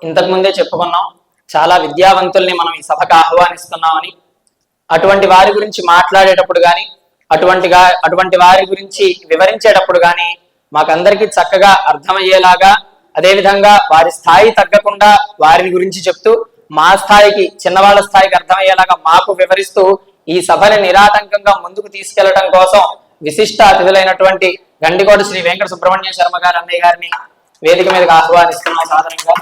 ఇంతకు ముందే చెప్పుకున్నాం, చాలా విద్యావంతుల్ని మనం ఈ సభకు ఆహ్వానిస్తున్నామని. అటువంటి వారి గురించి మాట్లాడేటప్పుడు కానీ, అటువంటి వారి గురించి వివరించేటప్పుడు కానీ మాకందరికీ చక్కగా అర్థమయ్యేలాగా, అదేవిధంగా వారి స్థాయి తగ్గకుండా వారిని గురించి చెప్తూ మా స్థాయికి, చిన్నవాళ్ళ స్థాయికి అర్థమయ్యేలాగా మాకు వివరిస్తూ ఈ సభని నిరాటంకంగా ముందుకు తీసుకెళ్లడం కోసం విశిష్ట అతిథులైనటువంటి గండికోట శ్రీ వెంకట సుబ్రహ్మణ్య శర్మ గారు అన్నయ్య గారిని వేదిక మీదకి ఆహ్వానిస్తున్నాం సాధారణంగా.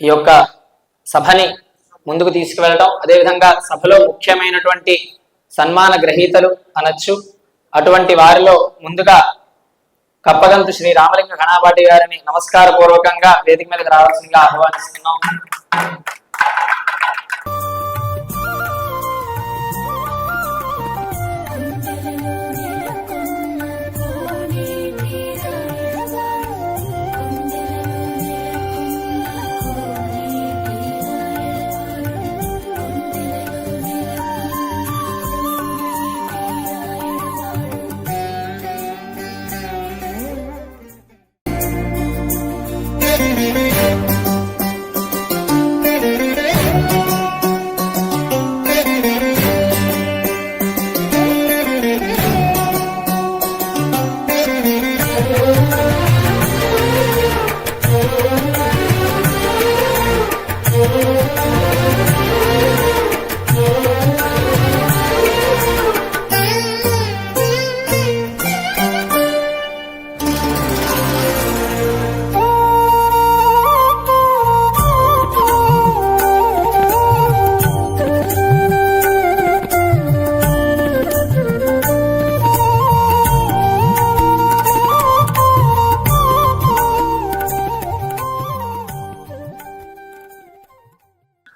ఈ యొక్క సభని ముందుకు తీసుకువెళ్ళడం, అదేవిధంగా సభలో ముఖ్యమైనటువంటి సన్మాన గ్రహీతలు అనొచ్చు. అటువంటి వారిలో ముందుగా కప్పగంతు శ్రీ రామలింగ ఘనాపాటి గారిని నమస్కార పూర్వకంగా వేదిక మీదకి రావాల్సిందిగా ఆహ్వానిస్తున్నాం.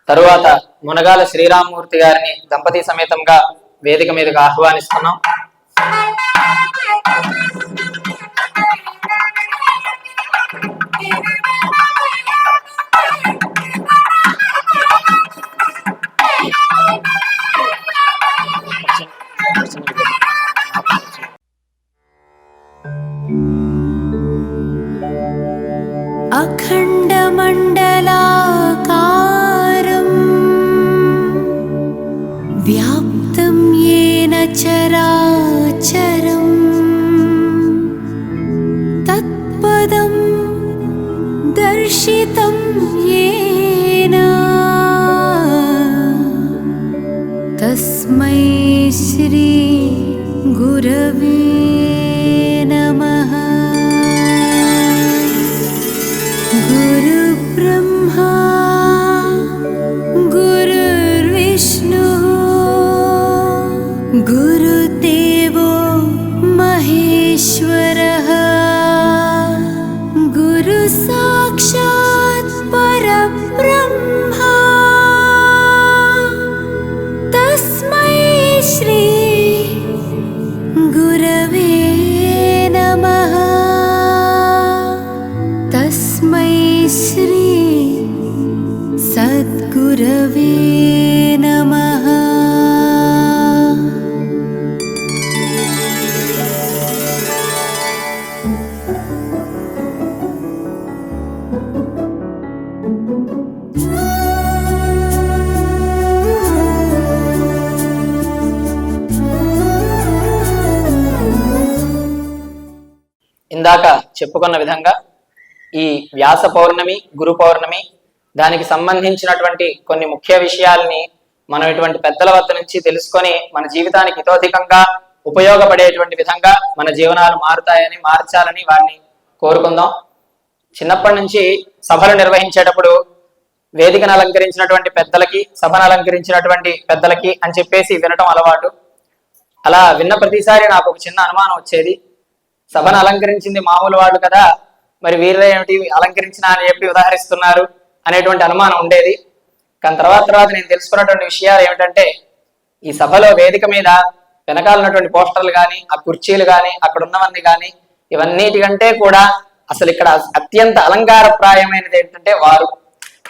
తరువాత మునగాల శ్రీరామమూర్తి గారిని దంపతి సమేతంగా వేదిక మీదకు ఆహ్వానిస్తున్నాం. అఖండ మండలాకారం వ్యాప్తం యేన చరాచరం తత్పదం దర్శితం యేన తస్మై శ్రీ గురవే నమః. గురు బ్రహ్మా గురుర్విష్ణు గురుదేవో మహేశ్వరః గురు సాక్షాత్ పరబ్రహ్మ తస్మై శ్రీ గురవే నమః. తస్మై శ్రీ సద్గురవే నమః. ఇందాక చెప్పుకున్న విధంగా ఈ వ్యాస పౌర్ణమి, గురు పౌర్ణమి, దానికి సంబంధించినటువంటి కొన్ని ముఖ్య విషయాల్ని మనం ఇటువంటి పెద్దల వద్ద నుంచి తెలుసుకొని మన జీవితానికి హితోధికంగా ఉపయోగపడేటువంటి విధంగా మన జీవనాలు మారుతాయని, మార్చాలని వారిని కోరుకుందాం. చిన్నప్పటి నుంచి సభలు నిర్వహించేటప్పుడు వేదికను అలంకరించినటువంటి పెద్దలకి, సభను అలంకరించినటువంటి పెద్దలకి అని చెప్పేసి వినటం అలవాటు. అలా విన్న ప్రతిసారి నాకు ఒక చిన్న అనుమానం వచ్చేది. సభను అలంకరించింది మామూలు వాళ్ళు కదా, మరి వీళ్ళే ఏమిటి అలంకరించిన అని చెప్పి ఉదాహరిస్తున్నారు అనేటువంటి అనుమానం ఉండేది. కానీ తర్వాత నేను తెలుసుకున్నటువంటి విషయాలు ఏమిటంటే, ఈ సభలో వేదిక మీద వెనకాల ఉన్నటువంటి పోస్టర్లు కానీ, ఆ కుర్చీలు కానీ, అక్కడ ఉన్నవన్నీ కానీ, ఇవన్నిటికంటే కూడా అసలు ఇక్కడ అత్యంత అలంకారప్రాయమైనది ఏంటంటే వారు.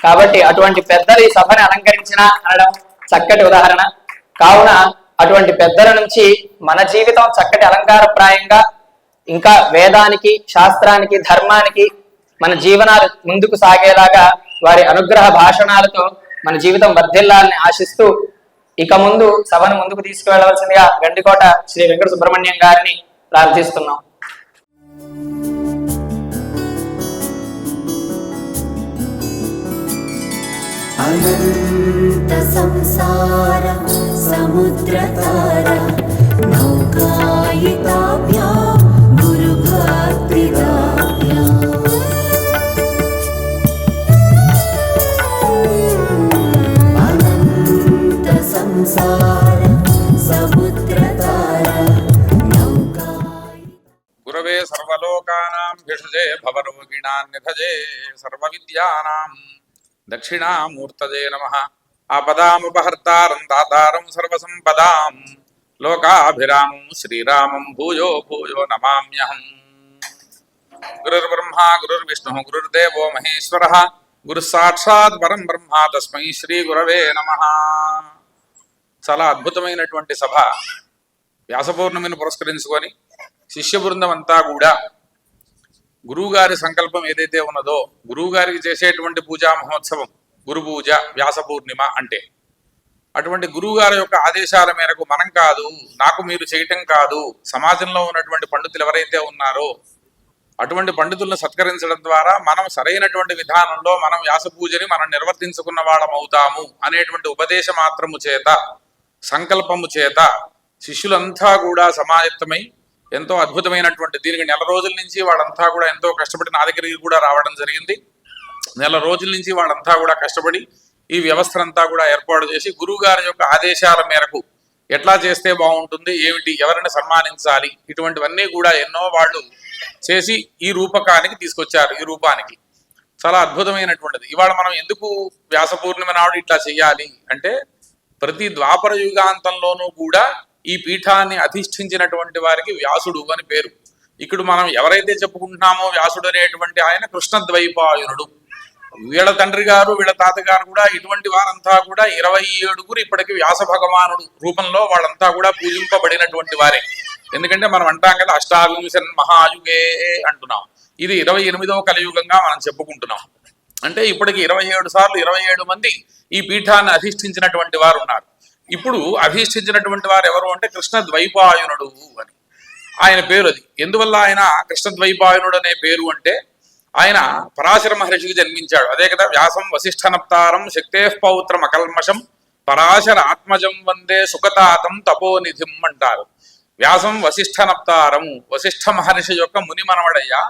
కాబట్టి అటువంటి పెద్దలు ఈ సభని అలంకరించిన అనడం చక్కటి ఉదాహరణ. కావున అటువంటి పెద్దల నుంచి మన జీవితం చక్కటి అలంకారప్రాయంగా, ఇంకా వేదానికి, శాస్త్రానికి, ధర్మానికి మన జీవనాలు ముందుకు సాగేలాగా వారి అనుగ్రహ భాషణాలతో మన జీవితం వర్ధిల్లాలని ఆశిస్తూ, ఇక ముందు సభను ముందుకు తీసుకువెళ్ళవలసిందిగా గండికోట శ్రీ వెంకట సుబ్రహ్మణ్యం గారిని ప్రార్థిస్తున్నాం. అనంత సంసార సముద్రతార నౌకాయితాభ్యా గురుభక్తిదాభ్యా అనంత సంసార సముద్రతార నౌకాయి. గురవే సర్వలోకానాం భిషజే భవరోగిణాన్ నిభజే సర్వవిద్యానాం దక్షిణామూర్తజే నమః. ఆపదాముపహర్తారం దాతారం సర్వసంపదాం లోకాభిరామం శ్రీరామం భూయో భూయో నమామ్యహం. గురుర్బ్రహ్మా గురుర్విష్ణుః గురుర్దేవో మహేశ్వరః గురుః సాక్షాత్ పరం బ్రహ్మ తస్మై శ్రీ గురవే నమః. చాలా అద్భుతమైనటువంటి సభ. వ్యాస పౌర్ణమిని పురస్కరించుకొని శిష్య బృందం అంతా కూడా గురువుగారి సంకల్పం ఏదైతే ఉన్నదో, గురువుగారికి చేసేటువంటి పూజా మహోత్సవం గురు పూజ, వ్యాస పూర్ణిమ అంటే, అటువంటి గురువుగారి యొక్క ఆదేశాల మేరకు మనం కాదు, నాకు మీరు చేయటం కాదు, సమాజంలో ఉన్నటువంటి పండితులు ఎవరైతే ఉన్నారో అటువంటి పండితులను సత్కరించడం ద్వారా మనం సరైనటువంటి విధానంలో మనం వ్యాస పూజని మనం నిర్వర్తించుకున్న వాళ్ళం అవుతాము అనేటువంటి ఉపదేశ మాత్రము చేత, సంకల్పము చేత శిష్యులంతా కూడా సమాయత్తమై ఎంతో అద్భుతమైనటువంటి, దీనికి నెల రోజుల నుంచి వాళ్ళంతా కూడా ఎంతో కష్టపడి నా దగ్గరికి కూడా రావడం జరిగింది. నెల రోజుల నుంచి వాళ్ళంతా కూడా కష్టపడి ఈ వ్యవస్థనంతా కూడా ఏర్పాటు చేసి గురువు గారి యొక్క ఆదేశాల మేరకు ఎట్లా చేస్తే బాగుంటుంది, ఏమిటి, ఎవరిని సన్మానించాలి, ఇటువంటివన్నీ కూడా ఎన్నో వాళ్ళు చేసి ఈ రూపకానికి తీసుకొచ్చారు. ఈ రూపానికి చాలా అద్భుతమైనటువంటిది. ఇవాళ మనం ఎందుకు వ్యాస పూర్ణిమ నాడు ఇట్లా చెయ్యాలి అంటే, ప్రతి ద్వాపర యుగాంతంలోనూ కూడా ఈ పీఠాన్ని అధిష్ఠించినటువంటి వారికి వ్యాసుడు అని పేరు. ఇక్కడ మనం ఎవరైతే చెప్పుకుంటున్నామో వ్యాసుడు అనేటువంటి ఆయన కృష్ణద్వైపాయనుడు. వీళ్ళ తండ్రి గారు, వీళ్ళ తాతగారు కూడా ఇటువంటి వారంతా కూడా 27 ఇప్పటికి వ్యాస భగవానుడు రూపంలో వాళ్ళంతా కూడా పూజింపబడినటువంటి వారే. ఎందుకంటే మనం అంటాం కదా అష్టావింశన్ మహాయుగే అంటున్నాం. ఇది 28వ కలియుగంగా మనం చెప్పుకుంటున్నాం. అంటే ఇప్పటికి 27 సార్లు 27 మంది ఈ పీఠాన్ని అధిష్ఠించినటువంటి వారు ఉన్నారు. ఇప్పుడు అధిష్ఠించినటువంటి వారు ఎవరు అంటే కృష్ణద్వైపాయనుడు అని ఆయన పేరు. అది ఎందువల్ల ఆయన కృష్ణద్వైపాయనుడు అనే పేరు అంటే, ఆయన పరాశర మహర్షికి జన్మించాడు. అదే కదా, వ్యాసం వసిష్ఠనప్తారం శక్తేః పౌత్రం అకల్మషం పరాశర ఆత్మజం వందే సుఖతాతం తపోనిధిం అంటారు. వ్యాసం వసిష్ఠనప్తారం, వసిష్ఠ మహర్షి యొక్క ముని మనవడయ్యా.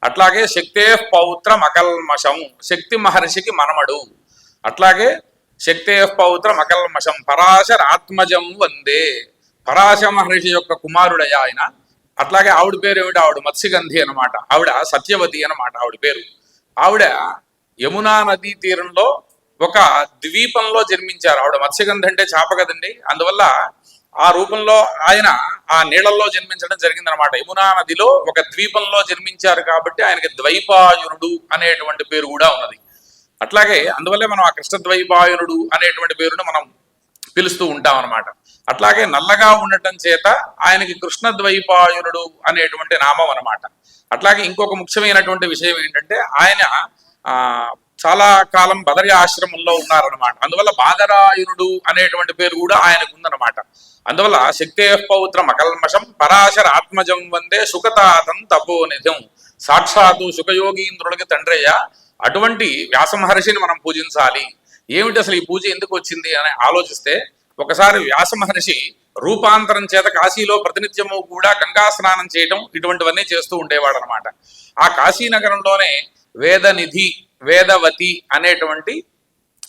అట్లాగే శక్తేః పౌత్రం అకల్మషం, శక్తి మహర్షికి మనమడు. అట్లాగే శక్తేః పౌత్రం అకల్మషం పరాశర ఆత్మజం వందే, పరాశర మహర్షి యొక్క కుమారుడయ్యా ఆయన. అట్లాగే ఆవిడ పేరు ఏమిటి, ఆవిడ మత్స్యగంధి అనమాట. ఆవిడ సత్యవతి అనమాట ఆవిడ పేరు. ఆవిడ యమునా నదీ తీరంలో ఒక ద్వీపంలో జన్మించారు. ఆవిడ మత్స్యగంధి అంటే చేప కదండి, అందువల్ల ఆ రూపంలో ఆయన ఆ నీళ్లలో జన్మించడం జరిగిందనమాట. యమునా నదిలో ఒక ద్వీపంలో జన్మించారు కాబట్టి ఆయనకి ద్వైపాయనుడు అనేటువంటి పేరు కూడా ఉన్నది. అట్లాగే అందువల్లే మనం ఆ కృష్ణద్వైపాయనుడు అనేటువంటి పేరును మనం పిలుస్తూ ఉంటాం అనమాట. అట్లాగే నల్లగా ఉండటం చేత ఆయనకి కృష్ణద్వైపాయనుడు అనేటువంటి నామం అనమాట. అట్లాగే ఇంకొక ముఖ్యమైనటువంటి విషయం ఏంటంటే, ఆయన చాలా కాలం బదరి ఆశ్రమంలో ఉన్నారనమాట. అందువల్ల బాదరాయనుడు అనేటువంటి పేరు కూడా ఆయనకు ఉందన్నమాట. అందువల్ల శక్తేః పౌత్రం అకల్మషం పరాశర ఆత్మజం వందే సుఖతాతం తపోనిధం. సాక్షాత్తు సుఖయోగీంద్రుడికి తండ్రయ్య అటువంటి వ్యాస మహర్షిని మనం పూజించాలి. ఏమిటి అసలు ఈ పూజ ఎందుకు వచ్చింది అని ఆలోచిస్తే, ఒకసారి వ్యాస మహర్షి రూపాంతరం చేత కాశీలో ప్రతినిత్యము కూడా గంగా స్నానం చేయటం ఇటువంటివన్నీ చేస్తూ ఉండేవాడు అనమాట. ఆ కాశీనగరంలోనే వేదనిధి వేదవతి అనేటువంటి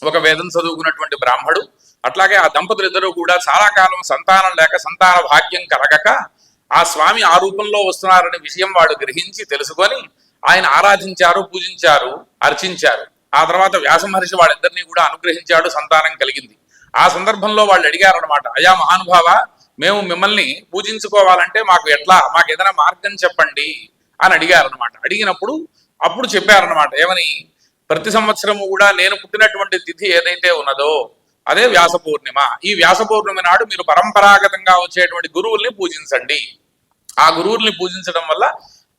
ఒక వేదం చదువుకున్నటువంటి బ్రాహ్మడు, అట్లాగే ఆ దంపతులు ఇద్దరు కూడా చాలా కాలం సంతానం లేక సంతాన భాగ్యం కలగక ఆ స్వామి ఆ రూపంలో వస్తున్నారనే విషయం వాడు గ్రహించి తెలుసుకొని ఆయన ఆరాధించారు, పూజించారు, అర్చించారు. ఆ తర్వాత వ్యాస మహర్షి వాళ్ళిద్దరినీ కూడా అనుగ్రహించాడు, సంతానం కలిగింది. ఆ సందర్భంలో వాళ్ళు అడిగారు అనమాట, అయా మహానుభావ, మేము మిమ్మల్ని పూజించుకోవాలంటే మాకు ఏదైనా మార్గం చెప్పండి అని అడిగారు అనమాట. అడిగినప్పుడు అప్పుడు చెప్పారనమాట, ఏమని, ప్రతి సంవత్సరము కూడా నేను పుట్టినటువంటి తిథి ఏదైతే ఉన్నదో అదే వ్యాస పూర్ణిమ. ఈ వ్యాస పూర్ణిమ నాడు మీరు పరంపరాగతంగా వచ్చేటువంటి గురువుల్ని పూజించండి. ఆ గురువుల్ని పూజించడం వల్ల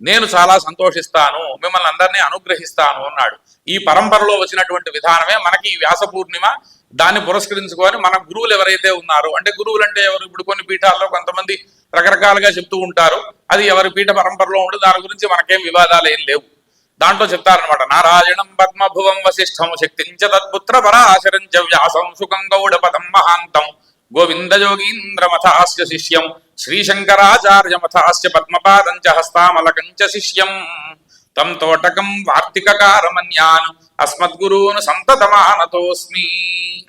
నేను చాలా సంతోషిస్తాను, మిమ్మల్ని అందరినీ అనుగ్రహిస్తాను అన్నాడు. ఈ పరంపరలో వచ్చినటువంటి విధానమే మనకి ఈ వ్యాస పూర్ణిమ. దాన్ని పురస్కరించుకొని మన గురువులు ఎవరైతే ఉన్నారో, అంటే గురువులు అంటే ఎవరు, ఇప్పుడు కొన్ని పీఠాల్లో కొంతమంది రకరకాలుగా చెప్తూ ఉంటారు, అది ఎవరి పీఠ పరంపరలో ఉండి దాని గురించి మనకేం వివాదాలు ఏం లేవు. దాంట్లో చెప్తారనమాట, నారాయణం పద్మభువం వశిష్ఠం శక్తించ తత్పుత్ర పరాశరం చ వ్యాసం సుఖం గౌడపదం మహాంతం గోవిందయోగీంద్రమథాస్య శిష్యం శ్రీశంకరాచార్యమథాస్య పద్మపాదం చ హస్తామలకం చ శిష్యం తం తోటకం వార్తికకారమన్యాన్ అస్మద్గురువును సంతతమానతోస్మి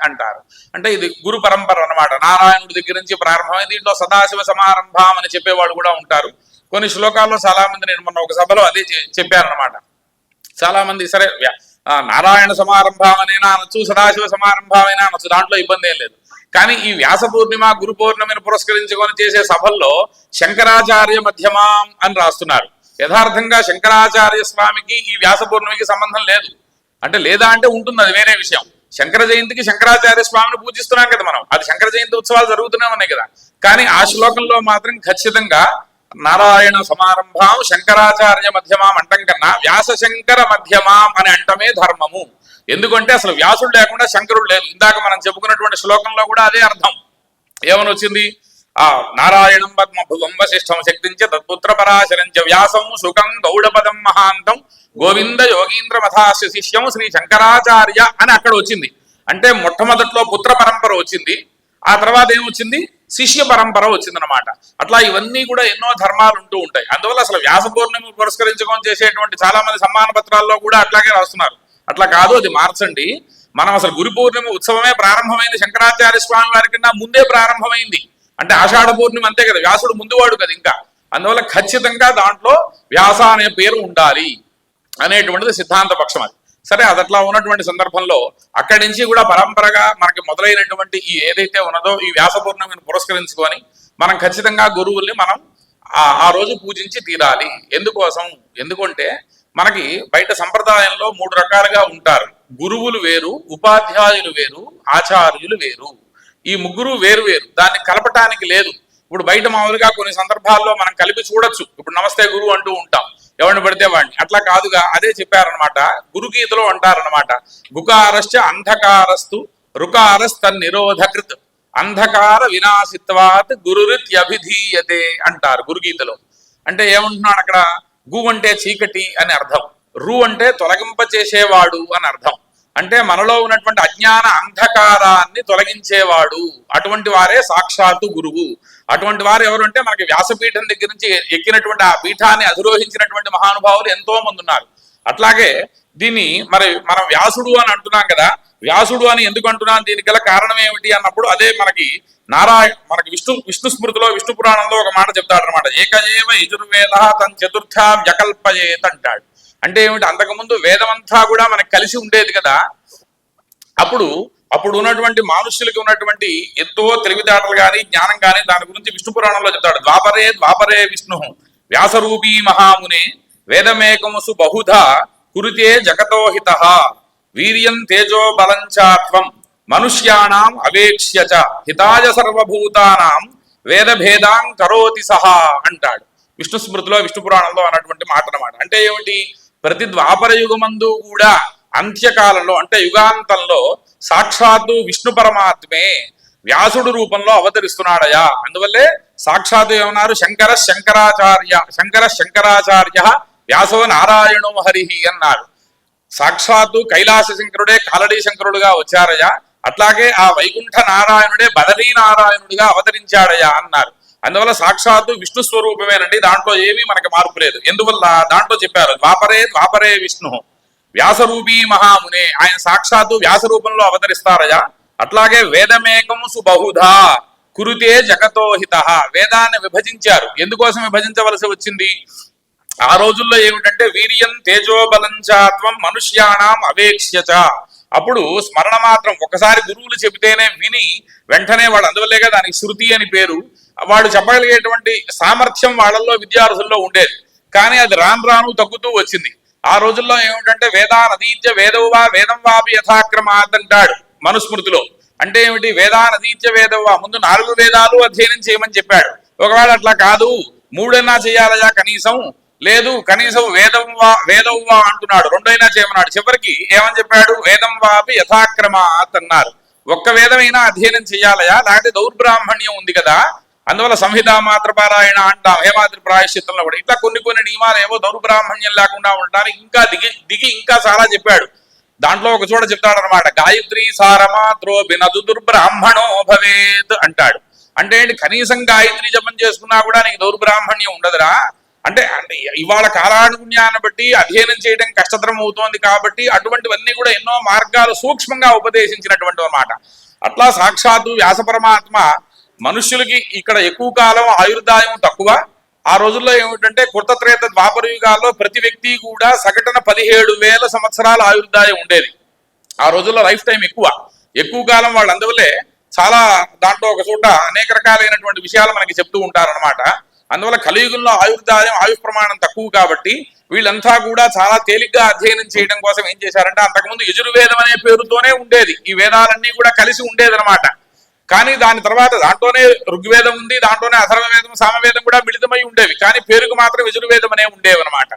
అంటారు. అంటే ఇది గురు పరంపర అన్నమాట. నారాయణుడి దగ్గర నుంచి ప్రారంభమై దీంట్లో సదాశివ సమారంభం అని చెప్పేవాడు కూడా ఉంటారు. కొన్ని శ్లోకాల్లో చాలా మంది, నేను మొన్న ఒక సభలో అదే చెప్పారనమాట. చాలా మంది సరే నారాయణ సమారంభమైనా అనొచ్చు, సదాశివ సమారంభమైనా అనొచ్చు, దాంట్లో ఇబ్బంది ఏం లేదు. కానీ ఈ వ్యాస పూర్ణిమ గురు పౌర్ణమిని పురస్కరించుకొని చేసే సభల్లో శంకరాచార్య మధ్యమాం అని రాస్తున్నారు. యథార్థంగా శంకరాచార్య స్వామికి ఈ వ్యాస పూర్ణమికి సంబంధం లేదు. అంటే లేదా అంటే ఉంటుంది, అది వేరే విషయం. శంకర జయంతికి శంకరాచార్య స్వామిని పూజిస్తున్నాం కదా మనం, అది శంకర జయంతి ఉత్సవాలు జరుగుతూనే ఉన్నాయి కదా. కానీ ఆ శ్లోకంలో మాత్రం ఖచ్చితంగా నారాయణ సమారంభం శంకరాచార్య మధ్యమాం అంటం కన్నా వ్యాస శంకర మధ్యమాం అని అంటమే ధర్మము. ఎందుకంటే అసలు వ్యాసుడు లేకుండా శంకరుడు లేదు. ఇందాక మనం చెప్పుకున్నటువంటి శ్లోకంలో కూడా అదే అర్థం. ఏమని వచ్చింది, ఆ నారాయణం పద్మభువం వశిష్ఠం శక్తించ తత్పుత్ర పరాశరం చ వ్యాసం సుఖం గౌడపదం మహాంతం గోవింద యోగీంద్ర మథాస్య శిష్యం శ్రీ శంకరాచార్య అని అక్కడ వచ్చింది. అంటే మొట్టమొదట్లో పుత్ర పరంపర వచ్చింది, ఆ తర్వాత ఏమొచ్చింది, శిష్య పరంపర వచ్చిందనమాట. అట్లా ఇవన్నీ కూడా ఎన్నో ధర్మాలు ఉంటూ ఉంటాయి. అందువల్ల అసలు వ్యాస పౌర్ణమి పురస్కరించుకొని చేసేటువంటి చాలా మంది సమ్మాన పత్రాల్లో కూడా అట్లాగే రాస్తున్నారు. అట్లా కాదు, అది మార్చండి. మనం అసలు గురు పౌర్ణమి ఉత్సవమే ప్రారంభమైంది శంకరాచార్య స్వామి వారి కన్నా ముందే ప్రారంభమైంది. అంటే ఆషాఢ పౌర్ణమి అంతే కదా, వ్యాసుడు ముందువాడు కదా ఇంకా. అందువల్ల ఖచ్చితంగా దాంట్లో వ్యాస అనే పేరు ఉండాలి అనేటువంటిది సిద్ధాంత పక్షం. అది సరే, అది అట్లా ఉన్నటువంటి సందర్భంలో అక్కడి నుంచి కూడా పరంపరగా మనకి మొదలైనటువంటి ఈ ఏదైతే ఉన్నదో ఈ వ్యాస పౌర్ణమిని పురస్కరించుకొని మనం ఖచ్చితంగా గురువుల్ని మనం ఆ రోజు పూజించి తీరాలి. ఎందుకోసం, ఎందుకంటే మనకి బయట సంప్రదాయంలో 3 రకాలుగా ఉంటారు. గురువులు వేరు, ఉపాధ్యాయులు వేరు, ఆచార్యులు వేరు. ఈ ముగ్గురు వేరు వేరు, దాన్ని కలపటానికి లేదు. ఇప్పుడు బయట మామూలుగా కొన్ని సందర్భాల్లో మనం కలిపి చూడొచ్చు. ఇప్పుడు నమస్తే గురువు అంటూ ఉంటాం, ఎవరిని పడితే వాడిని. అట్లా కాదుగా, అదే చెప్పారనమాట. గురుగీతలో అంటారనమాట, గుకారశ్చ అంధకారస్తు రుకారస్తన్నిరోధకృత్ అంధకార వినాశిత్వాత్ గురురిత్యభిధీయతే అంటారు గురుగీతలో. అంటే ఏమంటున్నాడు అక్కడ, గు అంటే చీకటి అని అర్థం, రు అంటే తొలగింపచేసేవాడు అని అర్థం. అంటే మనలో ఉన్నటువంటి అజ్ఞాన అంధకారాన్ని తొలగించేవాడు, అటువంటి వారే సాక్షాత్తు గురువు. అటువంటి వారు ఎవరు అంటే మనకి వ్యాసపీఠం దగ్గర నుంచి ఎక్కినటువంటి ఆ పీఠాన్ని అధిరోహించినటువంటి మహానుభావులు ఎంతో మంది ఉన్నారు. అట్లాగే దీన్ని మరి మనం వ్యాసుడు అని అంటున్నాం కదా, వ్యాసుడు అని ఎందుకు అంటున్నాం, దీనికి గల కారణం ఏమిటి అన్నప్పుడు అదే మనకి మనకి విష్ణు స్మృతిలో విష్ణు పురాణంలో ఒక మాట చెప్తాడు అనమాట. ఏకయేవ యజుర్వేద తన్ చతుర్థ వ్యకల్పయేత్ అంటాడు. అంటే ఏమిటి, అంతకుముందు వేదమంతా కూడా మనకి కలిసి ఉండేది కదా. అప్పుడు ఉన్నటువంటి మనుష్యులకి ఉన్నటువంటి ఎంతో తెలివితేటలు కానీ జ్ఞానం కానీ దాని గురించి విష్ణు పురాణంలో చెప్తాడు. ద్వాపరే విష్ణు వ్యాసరూపీ మహామునే వేదమేకముసు బహుధా కురుతే జగతోహిత వీర్యం తేజో బలంచాత్వం మనుష్యాణం అవేక్ష్య చ హితాయ సర్వభూతానాం వేదభేదాం కరోతి సహా అంటాడు విష్ణు స్మృతిలో విష్ణు పురాణంలో అన్నటువంటి మాట అన్నమాట. అంటే ఏమిటి, ప్రతి ద్వాపర యుగమందు కూడా అంత్యకాలంలో అంటే యుగాంతంలో సాక్షాత్తు విష్ణు పరమాత్మే వ్యాసుడు రూపంలో అవతరిస్తున్నాడయా. అందువల్లే సాక్షాత్తు ఏమన్నారు, శంకర శంకరాచార్య వ్యాసో నారాయణో హరిహి అన్నారు. సాక్షాత్తు కైలాస శంకరుడే కాలడీ శంకరుడుగా వచ్చారయ్యా, అట్లాగే ఆ వైకుంఠ నారాయణుడే బదరీ నారాయణుడిగా అవతరించాడయ్యా అన్నారు. అందువల్ల సాక్షాత్తు విష్ణు స్వరూపమేనండి, దాంట్లో ఏమీ మనకి మార్పు లేదు. ఎందువల్ల దాంట్లో చెప్పారు ద్వాపరే విష్ణు వ్యాసరూపీ మహామునే, ఆయన సాక్షాత్తు వ్యాస రూపంలో అవతరిస్తారయ్యా. అట్లాగే వేదమేకం సుబహుధా కురుతే జగతోహిత, వేదాన్ని విభజించారు. ఎందుకోసం విభజించవలసి వచ్చింది? ఆ రోజుల్లో ఏమిటంటే వీర్యం తేజోబలంచాత్వం మనుష్యాణం అవేక్ష్యచ, అప్పుడు స్మరణ మాత్రం ఒకసారి గురువులు చెబితేనే విని వెంటనే వాళ్ళు, అందువల్లేగా దానికి శృతి అని పేరు, వాళ్ళు చెప్పగలిగేటువంటి సామర్థ్యం వాళ్ళల్లో విద్యార్థుల్లో ఉండేది. కానీ అది రాను తగ్గుతూ వచ్చింది. ఆ రోజుల్లో ఏమిటంటే వేదానదీత్య వేదవ్వా వేదం వాపి యథాక్రమాత్ అంటాడు మనుస్మృతిలో. అంటే ఏమిటి? వేదానదీత్య వేదవ్వా, ముందు 4 వేదాలు అధ్యయనం చేయమని చెప్పాడు. ఒకవేళ అట్లా కాదు 3 చేయాలయా కనీసం, లేదు కనీసం వేదవ్వా అంటున్నాడు, 2 చేయమన్నాడు. చివరికి ఏమని చెప్పాడు? వేదం వాపి యథాక్రమాత్ అన్నారు. ఒక్క వేదమైనా అధ్యయనం చేయాలయా, లేకపోతే దౌర్బ్రాహ్మణ్యం ఉంది కదా, అందువల్ల సంహిత మాత్ర పారాయణ అంటాం హేమాద్రి ప్రాయశ్చిత్తంలో కూడా. ఇట్లా కొన్ని నియమాలు ఏవో దౌర్బ్రాహ్మణ్యం లేకుండా ఉండడానికి ఇంకా దిగి ఇంకా చాలా చెప్పాడు. దాంట్లో ఒక చోట చెప్తాడనమాట, గాయత్రి సారమాత్రో బినదు దుర్బ్రాహ్మణో భవేత్ అంటాడు. అంటే కనీసం గాయత్రి జపం చేసుకున్నా కూడా నీకు దౌర్బ్రాహ్మణ్యం ఉండదురా. అంటే ఇవాళ కాలానుగుణ్యాన్ని బట్టి అధ్యయనం చేయడం కష్టతరం అవుతోంది కాబట్టి అటువంటివన్నీ కూడా ఎన్నో మార్గాలు సూక్ష్మంగా ఉపదేశించినటువంటి అన్నమాట. అట్లా సాక్షాత్తు వ్యాస పరమాత్మ మనుష్యులకి ఇక్కడ ఎక్కువ కాలం ఆయుర్దాయం తక్కువ. ఆ రోజుల్లో ఏమిటంటే కృతత్రేత ద్వాపర యుగాల్లో ప్రతి వ్యక్తి కూడా సగటున 17,000 సంవత్సరాల ఆయుర్దాయం ఉండేది. ఆ రోజుల్లో లైఫ్ టైం ఎక్కువ కాలం వాళ్ళు. అందువల్లే చాలా దాంట్లో ఒక చోట అనేక రకాలైనటువంటి విషయాలు మనకి చెప్తూ ఉంటారనమాట. అందువల్ల కలియుగంలో ఆయుర్దాయం ఆయుష్ ప్రమాణం తక్కువ కాబట్టి వీళ్ళంతా కూడా చాలా తేలిగ్గా అధ్యయనం చేయడం కోసం ఏం చేశారంటే, అంతకుముందు యజుర్వేదం అనే పేరుతోనే ఉండేది, ఈ వేదాలన్నీ కూడా కలిసి ఉండేదన్నమాట. కానీ దాని తర్వాత దాంట్లోనే ఋగ్వేదం ఉంది, దాంట్లోనే అథర్వవేదం సామవేదం కూడా మిళితమై ఉండేవి, కానీ పేరుకు మాత్రం యజుర్వేదం అనే ఉండేవి అనమాట.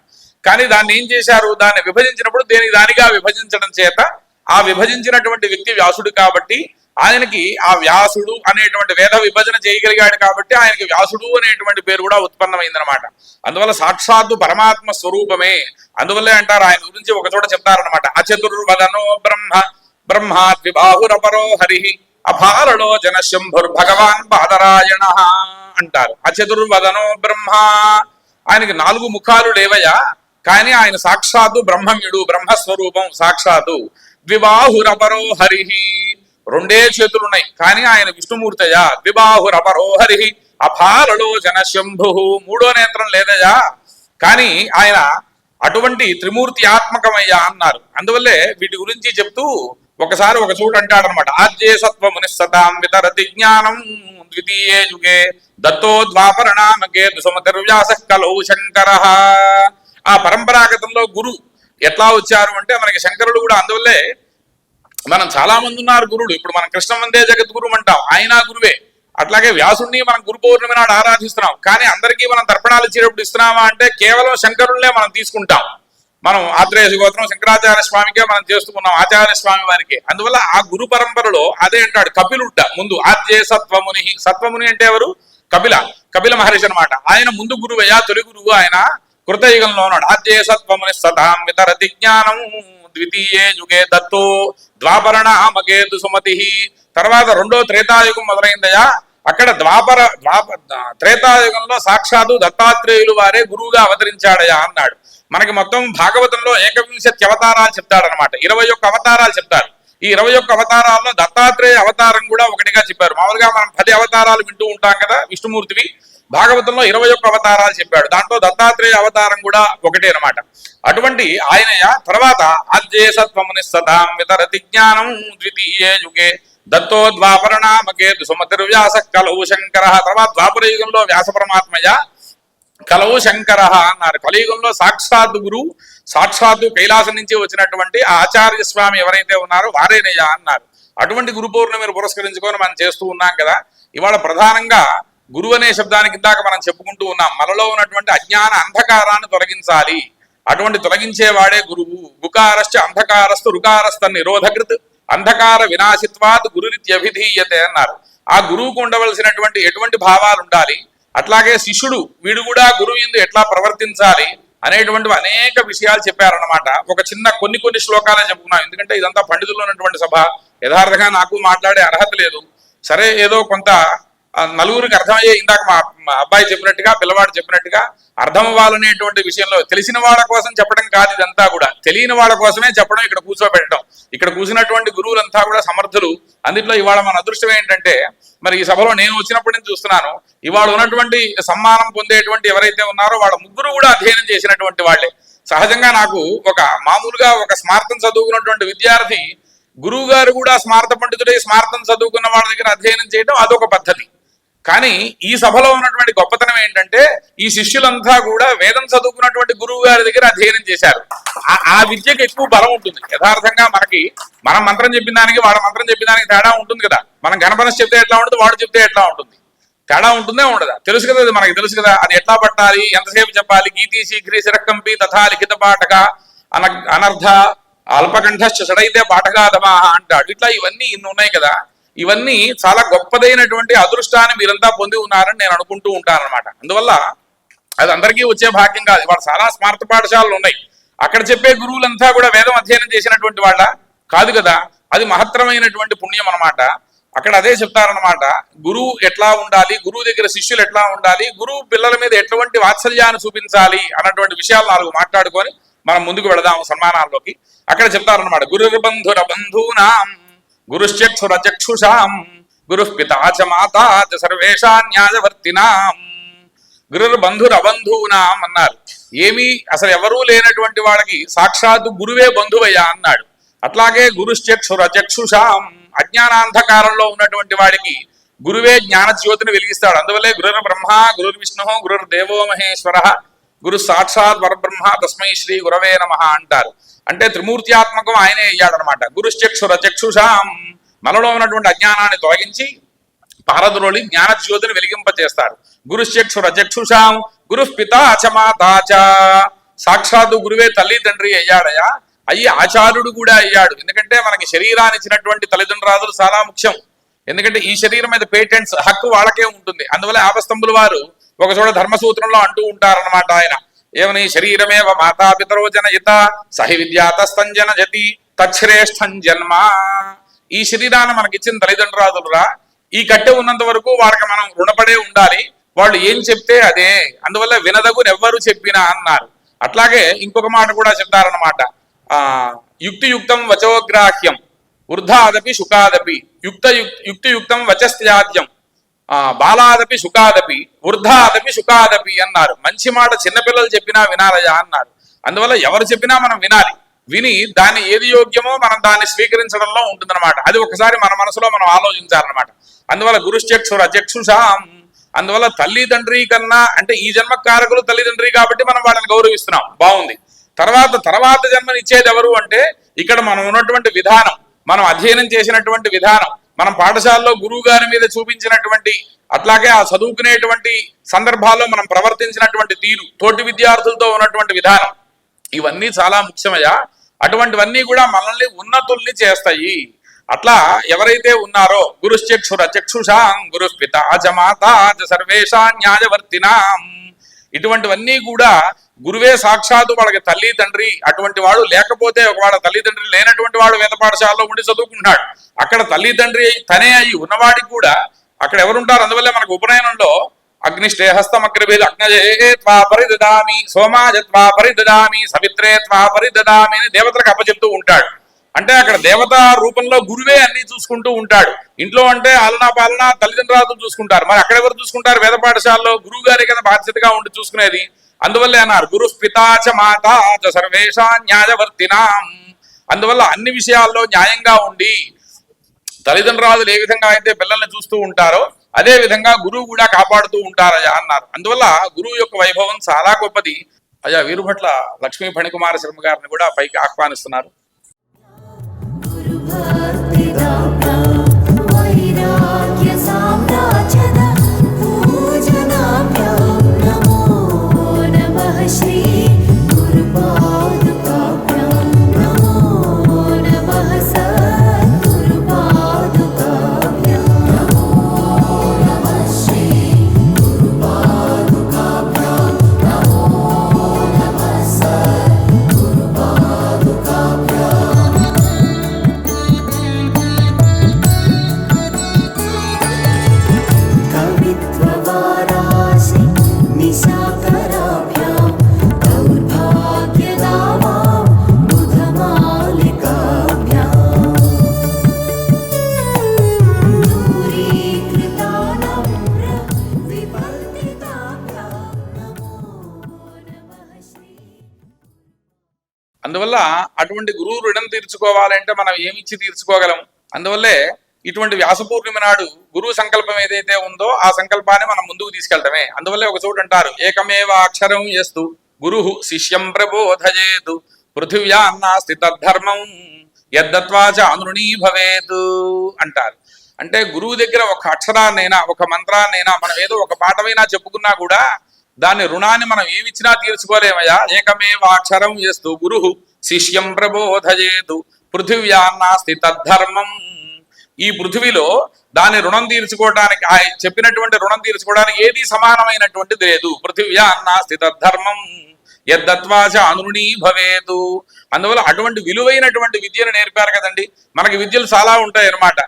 కానీ దాన్ని ఏం చేశారు, దాన్ని విభజించినప్పుడు దానిగా విభజించడం చేత ఆ విభజించినటువంటి వ్యక్తి వ్యాసుడు కాబట్టి ఆయనకి ఆ వ్యాసుడు అనేటువంటి వేద విభజన చేయగలిగాడు కాబట్టి ఆయనకి వ్యాసుడు అనేటువంటి పేరు కూడా ఉత్పన్నమైందనమాట. అందువల్ల సాక్షాత్తు పరమాత్మ స్వరూపమే. అందువల్లే అంటారు, ఆయన గురించి ఒక చోట చెప్తారనమాట, అచతుర్వదనో బ్రహ్మాద్విబాహురపరో హరి అభారలో జనశంభుర్ భగవాన్ బాదరాయణ అంటారు. అచతుర్వదనో బ్రహ్మ, ఆయనకి 4 ముఖాలు లేవయా, కానీ ఆయన సాక్షాత్తు బ్రహ్మమ్యుడు, బ్రహ్మస్వరూపం సాక్షాత్తు. ద్విబాహురపరో హరిహి, 2 చేతులున్నాయి కానీ ఆయన విష్ణుమూర్తయా. ద్విబాహురపరో హరిహి అపాలలో జనశంభు, 3వ నేత్రం లేదయా, కానీ ఆయన అటువంటి త్రిమూర్తి ఆత్మకమయ్యా అన్నారు. అందువల్లే వీటి గురించి చెప్తూ ఒకసారి ఒక చోట అంటాడనమాట, ఆద్యే సత్వముని సతాం వితరతి జ్ఞానం ద్వితీయే యుగే దత్తో ద్వాపరనామకే దుసుమతిర్వ్యాస కలౌ శంకర. ఆ పరంపరాగతంలో గురు ఎట్లా వచ్చారు అంటే మనకి శంకరుడు కూడా. అందువల్లే మనం చాలా మంది ఉన్నారు గురుడు. ఇప్పుడు మనం కృష్ణ వందే జగద్గురు అంటాం, ఆయన గురువే. అట్లాగే వ్యాసుడిని మనం గురు పౌర్ణమి నాడు ఆరాధిస్తున్నాం, కానీ అందరికీ మనం తర్పణాలు ఇచ్చేటప్పుడు ఇస్తున్నామా అంటే కేవలం శంకరులనే మనం తీసుకుంటాం. మనం ఆత్రేయ గోత్రం శంకరాచార్య స్వామికే మనం చేస్తున్నాం, ఆచార్య స్వామి వారికి. అందువల్ల ఆ గురు పరంపరలో అదే అంటాడు కపిలుడ్డ ముందు, ఆద్యే సత్వముని. సత్వముని అంటే ఎవరు? కపిల మహర్షి అనమాట. ఆయన ముందు గురువయ్యా, తొలి గురువు ఆయన. కృతయుగంలో ఉన్నాడు. ఆద్యే సత్వముని సతాం వితరతి జ్ఞానం ద్వితీయే యుగే దత్తో ద్వాపరనామకేతు సుమతి. తర్వాత 2వ త్రేతాయుగం మొదలైందయా. అక్కడ త్రేతాయుగంలో సాక్షాత్తు దత్తాత్రేయులు వారే గురువుగా అవతరించాడయా అన్నాడు. మనకి మొత్తం భాగవతంలో 51 అవతారాలు చెప్తాడనమాట, 21 అవతారాలు చెప్తారు. ఈ 21 అవతారాల్లో దత్తాత్రేయ అవతారం కూడా ఒకటిగా చెప్పారు. మామూలుగా మనం 10 అవతారాలు వింటూ ఉంటాం కదా విష్ణుమూర్తివి, భాగవతంలో 21 అవతారాలు చెప్పాడు. దాంట్లో దత్తాత్రేయ అవతారం కూడా ఒకటే అనమాట. అటువంటి ఆయనయ తర్వాత ఆద్యే సత్వముని సదాం వితరతి జ్ఞానం ద్వితీయే యుగే దత్తో ద్వాపరనామకే దుసుమతిర్వ్యాస కలౌ శంకర. తర్వాత ద్వాపర యుగంలో వ్యాస పరమాత్మయ కలవు శంకర అన్నారు. కలియుగంలో సాక్షాత్తు గురు, సాక్షాత్తు కైలాసం నుంచి వచ్చినటువంటి ఆచార్య స్వామి ఎవరైతే ఉన్నారో వారేనయ్యా అన్నారు. అటువంటి గురు పౌర్ణమిని పురస్కరించుకొని మనం చేస్తూ ఉన్నాం కదా. ఇవాళ ప్రధానంగా గురువు అనే శబ్దానికి ఇందాక మనం చెప్పుకుంటూ ఉన్నాం, మనలో ఉన్నటువంటి అజ్ఞాన అంధకారాన్ని తొలగించాలి. అటువంటి తొలగించేవాడే గురువు. గుకారశ్చ అంధకారస్తు రుకారస్థ నిరోధకృత్ అంధకార వినాశిత్వాత్ గురురిత్యభిధీయతే అన్నారు. ఆ గురువుకు ఉండవలసినటువంటి ఎటువంటి భావాలు ఉండాలి, అట్లాగే శిష్యుడు వీడు కూడా గురువు యందు ఎట్లా ప్రవర్తించాలి, అనేటువంటివి అనేక విషయాలు చెప్పారన్నమాట. ఒక చిన్న కొన్ని శ్లోకాలే చెప్పుకున్నాం, ఎందుకంటే ఇదంతా పండితులు ఉన్నటువంటి సభ. యథార్థంగా నాకు మాట్లాడే అర్హత లేదు. సరే, ఏదో కొంత నలుగురికి అర్థమయ్యే, ఇందాక మా అబ్బాయి చెప్పినట్టుగా, పిల్లవాడు చెప్పినట్టుగా అర్థం అవ్వాలనేటువంటి విషయంలో తెలిసిన వాళ్ళ కోసం చెప్పడం కాదు, ఇదంతా కూడా తెలియని వాళ్ళ కోసమే చెప్పడం, ఇక్కడ కూర్చోబెట్టడం. ఇక్కడ కూర్చున్నటువంటి గురువులంతా కూడా సమర్థులు. అందులో ఇవాళ మన అదృష్టం ఏంటంటే, మరి ఈ సభలో నేను వచ్చినప్పటి నుంచి చూస్తున్నాను, ఇవాళ ఉన్నటువంటి సమ్మానం పొందేటువంటి ఎవరైతే ఉన్నారో వాళ్ళ ముగ్గురు కూడా అధ్యయనం చేసినటువంటి వాళ్ళే. సహజంగా నాకు మామూలుగా ఒక స్మార్థం చదువుకున్నటువంటి విద్యార్థి గురువు గారు కూడా స్మార్థ పండితుడై స్మార్థం చదువుకున్న వాళ్ళ దగ్గర అధ్యయనం చేయడం అదొక పద్ధతి. కానీ ఈ సభలో ఉన్నటువంటి గొప్పతనం ఏంటంటే, ఈ శిష్యులంతా కూడా వేదం చదువుకున్నటువంటి గురువు గారి దగ్గర అధ్యయనం చేశారు. ఆ విద్యకు ఎక్కువ బలం ఉంటుంది. యథార్థంగా మనం మంత్రం చెప్పిన దానికి వాడు మంత్రం చెప్పిన దానికి తేడా ఉంటుంది కదా. మనం గణపనస్ చెప్తే ఎట్లా ఉంటుంది, వాడు చెప్తే ఎట్లా ఉంటుంది, తేడా ఉంటుందే ఉండదా? తెలుసు కదా, అది మనకి తెలుసు కదా. అది ఎట్లా పట్టాలి, ఎంతసేపు చెప్పాలి. గీతి శీఘ్రీ శిరకంపి తథా లిఖిత పాఠక అనర్థ అల్పకంఠశ్చ షడైతే పాఠకాధమాహ అంటాడు. ఇట్లా ఇవన్నీ ఇన్ని ఉన్నాయి కదా. ఇవన్నీ చాలా గొప్పదైనటువంటి అదృష్టాన్ని మీరంతా పొంది ఉన్నారని నేను అనుకుంటూ ఉంటాను అనమాట. అందువల్ల అది అందరికీ వచ్చే భాగ్యం కాదు. ఇవాళ చాలా స్మార్త పాఠశాలలు ఉన్నాయి. అక్కడ చెప్పే గురువులంతా కూడా వేదం అధ్యయనం చేసినటువంటి వాళ్ళ కాదు కదా. అది మహత్తరమైనటువంటి పుణ్యం అనమాట. అక్కడ అదే చెప్తారనమాట, గురువు ఎట్లా ఉండాలి, గురువు దగ్గర శిష్యులు ఎట్లా ఉండాలి, గురువు పిల్లల మీద ఎటువంటి వాత్సల్యాన్ని చూపించాలి అన్నటువంటి విషయాలు 4 మాట్లాడుకొని మనం ముందుకు వెళదాము సన్మానాల్లోకి. అక్కడ చెప్తారనమాట, గురుర్బంధుర బంధూనాం గురుశ్చక్షుర చక్షుషాం గురుః పితా చ మాతా చ సర్వేషాన్యాయవర్తినాం. గురుర్బంధుర బంధూనాం అన్నారు. ఏమీ అసలు ఎవరూ లేనటువంటి వాళ్ళకి సాక్షాత్తు గురువే బంధువయ్యా అన్నాడు. అట్లాగే గురుశ్చక్షుర చక్షుషాం, అజ్ఞానాంధకారంలో ఉన్నటువంటి వాడికి గురువే జ్ఞాన జ్యోతిని వెలిగిస్తాడు. అందువల్లే గురుర్ బ్రహ్మ గురుర్ విష్ణు గురుర్ దేవో మహేశ్వర గురు సాక్షాత్ పరబ్రహ్మ తస్మై శ్రీ గురవే నమః అంటారు. అంటే త్రిమూర్త్యాత్మకం ఆయనే అయ్యాడనమాట. గురుశ్చక్షుర చక్షుషాం, మనలో ఉన్నటువంటి అజ్ఞానాన్ని తొలగించి పారద్రోళి జ్ఞాన జ్యోతిని వెలిగింపజేస్తాడు. గురుశ్చక్షుర చక్షుషాం గురుః పితా చ మాతా చ, సాక్షాత్తు గురువే తల్లి తండ్రి అయ్యాడయా, అయ్యి ఆచార్యుడు కూడా అయ్యాడు. ఎందుకంటే మనకి శరీరాన్ని ఇచ్చినటువంటి తల్లిదండ్రులు చాలా ముఖ్యం. ఎందుకంటే ఈ శరీరం మీద పేటెంట్స్ హక్కు వాళ్ళకే ఉంటుంది. అందువల్ల ఆపస్తంభుల వారు ఒక చోట ధర్మసూత్రంలో అంటూ ఉంటారన్నమాట. ఆయన ఏమని, శరీరమేవ మాతాపితరో జనయిత సహి విద్యాతస్తంజన జతి తచ్శ్రేష్టం జన్మ. ఈ శరీరాన్ని మనకిచ్చిన తల్లిదండ్రులురా, ఈ కట్టె ఉన్నంత వరకు వాళ్ళకి మనం రుణపడే ఉండాలి. వాళ్ళు ఏం చెప్తే అదే, అందువల్ల వినదగునెవ్వరు చెప్పినా అన్నారు. అట్లాగే ఇంకొక మాట కూడా చెప్తారన్నమాట, యుక్తియుక్తం వచోగ్రాహ్యం వృద్ధాదపి శుకాదపి యుక్తియుక్తం వచస్త్యాద్యం బాలాదపి శుకాదపి వృద్ధాదపి శుకాదపి అన్నారు. మంచి మాట చిన్నపిల్లలు చెప్పినా వినాలయా అన్నారు. అందువల్ల ఎవరు చెప్పినా మనం వినాలి. విని దాన్ని ఏది యోగ్యమో మనం దాన్ని స్వీకరించడంలో ఉంటుందన్నమాట. అది ఒకసారి మన మనసులో మనం ఆలోచించాలన్నమాట. అందువల్ల గురుశ్చక్షుర చక్షుషాం, అందువల్ల తల్లిదండ్రి కన్నా అంటే ఈ జన్మ కారకులు తల్లిదండ్రి కాబట్టి మనం వాళ్ళని గౌరవిస్తున్నాం, బాగుంది. తర్వాత జన్మని ఇచ్చేది ఎవరు అంటే, ఇక్కడ మనం ఉన్నటువంటి విధానం, మనం అధ్యయనం చేసినటువంటి విధానం, మనం పాఠశాలలో గురువు గారి మీద చూపించినటువంటి, అట్లాగే ఆ చదువుకునేటువంటి సందర్భాల్లో మనం ప్రవర్తించినటువంటి తీరు, తోటి విద్యార్థులతో ఉన్నటువంటి విధానం, ఇవన్నీ చాలా ముఖ్యమయ్యా. అటువంటివన్నీ కూడా మనల్ని ఉన్నతుల్ని చేస్తాయి. అట్లా ఎవరైతే ఉన్నారో గురుశ్చక్షుర చక్షుషాం గురుః పితా చ మాతా చ సర్వేషాన్యాయవర్తినాం, ఇటువంటివన్నీ కూడా గురువే సాక్షాత్తు వాళ్ళకి తల్లి తండ్రి. అటువంటి వాడు లేకపోతే, ఒకవాడ తల్లిదండ్రి లేనటువంటి వాడు వేద పాఠశాలలో ఉండి చదువుకుంటున్నాడు. అక్కడ తల్లిదండ్రి తనే అయి ఉన్నవాడికి కూడా అక్కడ ఎవరుంటారు. అందువల్ల మనకు ఉపనయనంలో అగ్నిష్టే హస్తమగ్రభేద అగ్నజే త్వా పరిదదామి సోమాజ త్వా పరిదదామి సవిత్రే త్వా పరిదదామి అని దేవతలకు అప్పచెప్తూ ఉంటాడు. అంటే అక్కడ దేవతా రూపంలో గురువే అన్ని చూసుకుంటూ ఉంటాడు. ఇంట్లో అంటే ఆలనా పాలన తల్లిదండ్రులు చూసుకుంటారు, మరి అక్కడ ఎవరు చూసుకుంటారు? వేద పాఠశాలలో గురువు గారి కదా బాధ్యతగా ఉండి చూసుకునేది. అందువల్లే అన్నారు గురుః పితా చ మాతా చ సర్వేషాన్యాయవర్తినాం. అందువల్ల అన్ని విషయాల్లో న్యాయంగా ఉండి తల్లిదండ్రులు ఏ విధంగా అయితే పిల్లల్ని చూస్తూ ఉంటారో అదే విధంగా గురువు కూడా కాపాడుతూ ఉంటారయ్యా అన్నారు. అందువల్ల గురువు యొక్క వైభవం చాలా గొప్పది. అయ్యా వీరుభట్ల లక్ష్మీ ఫణికుమార శర్మ గారిని కూడా పైకి ఆహ్వానిస్తున్నారు. అందువల్ల అటువంటి గురువు రుణం తీర్చుకోవాలంటే మనం ఏమిచ్చి తీర్చుకోగలం? అందువల్లే ఇటువంటి వ్యాస పూర్ణిమ నాడు గురువు సంకల్పం ఏదైతే ఉందో ఆ సంకల్పాన్ని మనం ముందుకు తీసుకెళ్తామే. అందువల్లే ఒక చోటు అంటారు, ఏకమేవ అక్షరం యస్తు గురు శిష్యం ప్రబోధయేతు పృథివ్యా నాస్తి తద్ధర్మం యద్దత్వాచ అనృణీ భవేత్ అంటారు. అంటే గురువు దగ్గర ఒక అక్షరాన్నైనా ఒక మంత్రాన్నైనా మనం ఏదో ఒక పాఠమైనా చెప్పుకున్నా కూడా దాని రుణాన్ని మనం ఏమిచ్చినా తీర్చుకోలేమయ్యా. ఏకమేవ అక్షరం యస్తు గురు శిష్యం ప్రబోధయేతు పృథివ్యా నాస్తి తద్ధర్మం. ఈ పృథివిలో దాని రుణం తీర్చుకోవడానికి చెప్పినటువంటి రుణం తీర్చుకోవడానికి ఏది సమానమైనటువంటిది లేదు. పృథివ్యా నాస్తి తద్ధర్మం యద్దత్వాచ అనృణీ భవేతు. అందువల్ల అటువంటి విలువైనటువంటి విద్యను నేర్పారు కదండి. మనకి విద్యలు చాలా ఉంటాయి అన్నమాట.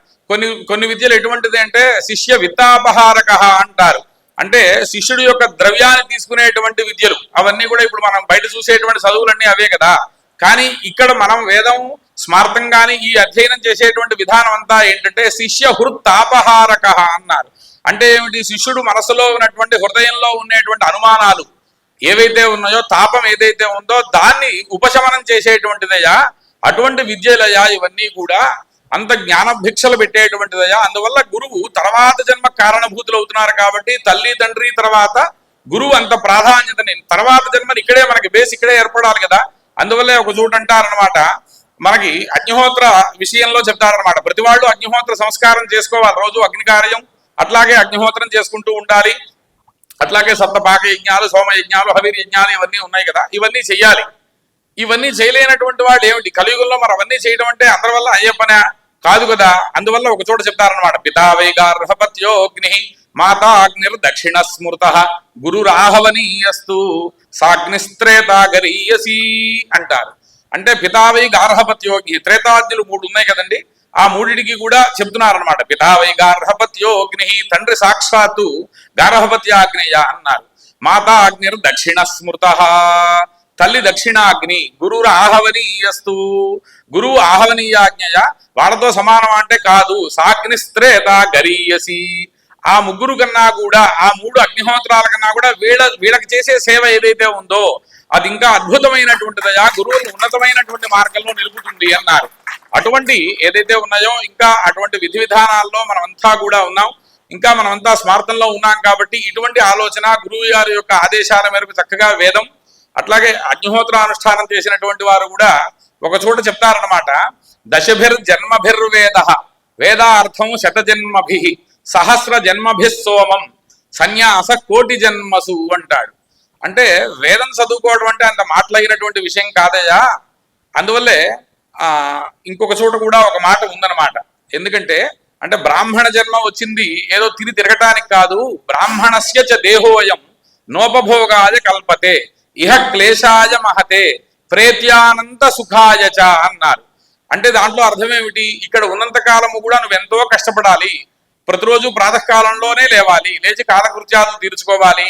కొన్ని విద్యలు ఎటువంటిది అంటే శిష్య విత్తాపహారక అంటారు. అంటే శిష్యుడి యొక్క ద్రవ్యాన్ని తీసుకునేటువంటి విద్యలు. అవన్నీ కూడా ఇప్పుడు మనం బయట చూసేటువంటి చదువులన్నీ అవే కదా. కానీ ఇక్కడ మనం వేదం స్మార్థం కానీ ఈ అధ్యయనం చేసేటువంటి విధానం అంతా ఏంటంటే శిష్య హృత్తాపహారక అన్నారు. అంటే ఏమిటి? శిష్యుడు మనసులో ఉన్నటువంటి హృదయంలో ఉండేటువంటి అనుమానాలు ఏవైతే ఉన్నాయో, తాపం ఏదైతే ఉందో దాన్ని ఉపశమనం చేసేటువంటిదయ్యా. అటువంటి విద్యలయ్యా ఇవన్నీ కూడా. అంత జ్ఞాన భిక్షలు పెట్టేటువంటిదయ్యా. అందువల్ల గురువు తర్వాత జన్మ కారణభూతులు అవుతున్నారు కాబట్టి తల్లి తండ్రి తర్వాత గురువు అంత ప్రాధాన్యతని, తర్వాత జన్మని ఇక్కడే మనకి బేస్ ఇక్కడే ఏర్పడాలి కదా. అందువల్లే ఒక చోటు అంటారనమాట, మనకి అగ్నిహోత్ర విషయంలో చెప్తారనమాట, ప్రతి వాళ్ళు అగ్నిహోత్ర సంస్కారం చేసుకోవాలి. రోజు అగ్నికార్యం అట్లాగే అగ్నిహోత్రం చేసుకుంటూ ఉండాలి. అట్లాగే సప్తపాక యజ్ఞాలు, సోమ యజ్ఞాలు, హవిర్ యజ్ఞాలు ఇవన్నీ ఉన్నాయి కదా, ఇవన్నీ చెయ్యాలి. ఇవన్నీ చేయలేనటువంటి వాళ్ళు ఏమిటి కలియుగంలో మరి అవన్నీ చేయడం అంటే అందరి వల్ల అయ్యే పనే కాదు కదా. అందువల్ల ఒక చోట చెప్తారనమాట, పితావైగార్హపత్యోగ్ని మాతాగ్నిర్ దక్షిణ స్మృత గురురాహవనీయస్తు సాగ్నిస్త్రేతాగరీయసి అంటారు. అంటే పితావై గార్హపత్యోగ్ని, త్రేతాగ్నులు 3 ఉన్నాయి కదండి, ఆ 3టికి కూడా చెప్తున్నారనమాట. పితావై గార్హపత్యోగ్ని, తండ్రి సాక్షాత్తు గార్హపత్యాగ్నేయ అన్నారు. మాతా అగ్నిర్ దక్షిణ స్మృత, తల్లి దక్షిణాగ్ని. గురువు ఆహవనీయస్తు, గురువు ఆహవనీయాజ్ఞయ, వాళ్ళతో సమానం అంటే కాదు. సాగ్నిస్త్రేత గరీయసి, ఆ ముగ్గురు కన్నా కూడా, ఆ 3 అగ్నిహోత్రాల కన్నా కూడా వీళ్ళకి చేసే సేవ ఏదైతే ఉందో అది ఇంకా అద్భుతమైనటువంటిదయా, గురువుని ఉన్నతమైనటువంటి మార్గంలో నిలుపుతుంది అన్నారు. అటువంటి ఏదైతే ఉన్నాయో ఇంకా అటువంటి విధి విధానాల్లో మనమంతా కూడా ఉన్నాం. ఇంకా మనమంతా స్మార్థంలో ఉన్నాం కాబట్టి ఇటువంటి ఆలోచన గురువు గారి యొక్క ఆదేశాల మేరకు చక్కగా వేదం అట్లాగే అగ్నిహోత్రానుష్ఠానం చేసినటువంటి వారు కూడా ఒక చోట చెప్తారనమాట, దశభిర్జన్మభిర్వేద వేదార్థం శతజన్మభి సహస్ర జన్మభి సోమం సన్యాస కోటి జన్మసు అంటాడు. అంటే వేదం చదువుకోవడం అంటే అంత మాటలైనటువంటి విషయం కాదయ్యా. అందువల్లే ఇంకొక చోట కూడా ఒక మాట ఉందన్నమాట. ఎందుకంటే అంటే బ్రాహ్మణ జన్మ వచ్చింది ఏదో తిరగటానికి కాదు. బ్రాహ్మణస్య చ దేహోయం నోపభోగాయ కల్పతే ఇహ క్లేశాయ మహతే ప్రేత్యానంత సుఖాయ చ అన్నారు. అంటే దాంట్లో అర్థం ఏమిటి? ఇక్కడ ఉన్నంత కాలము కూడా నువ్వెంతో కష్టపడాలి. ప్రతిరోజు ప్రాతకాలంలోనే లేవాలి, లేచి కాలకృత్యాలు తీర్చుకోవాలి,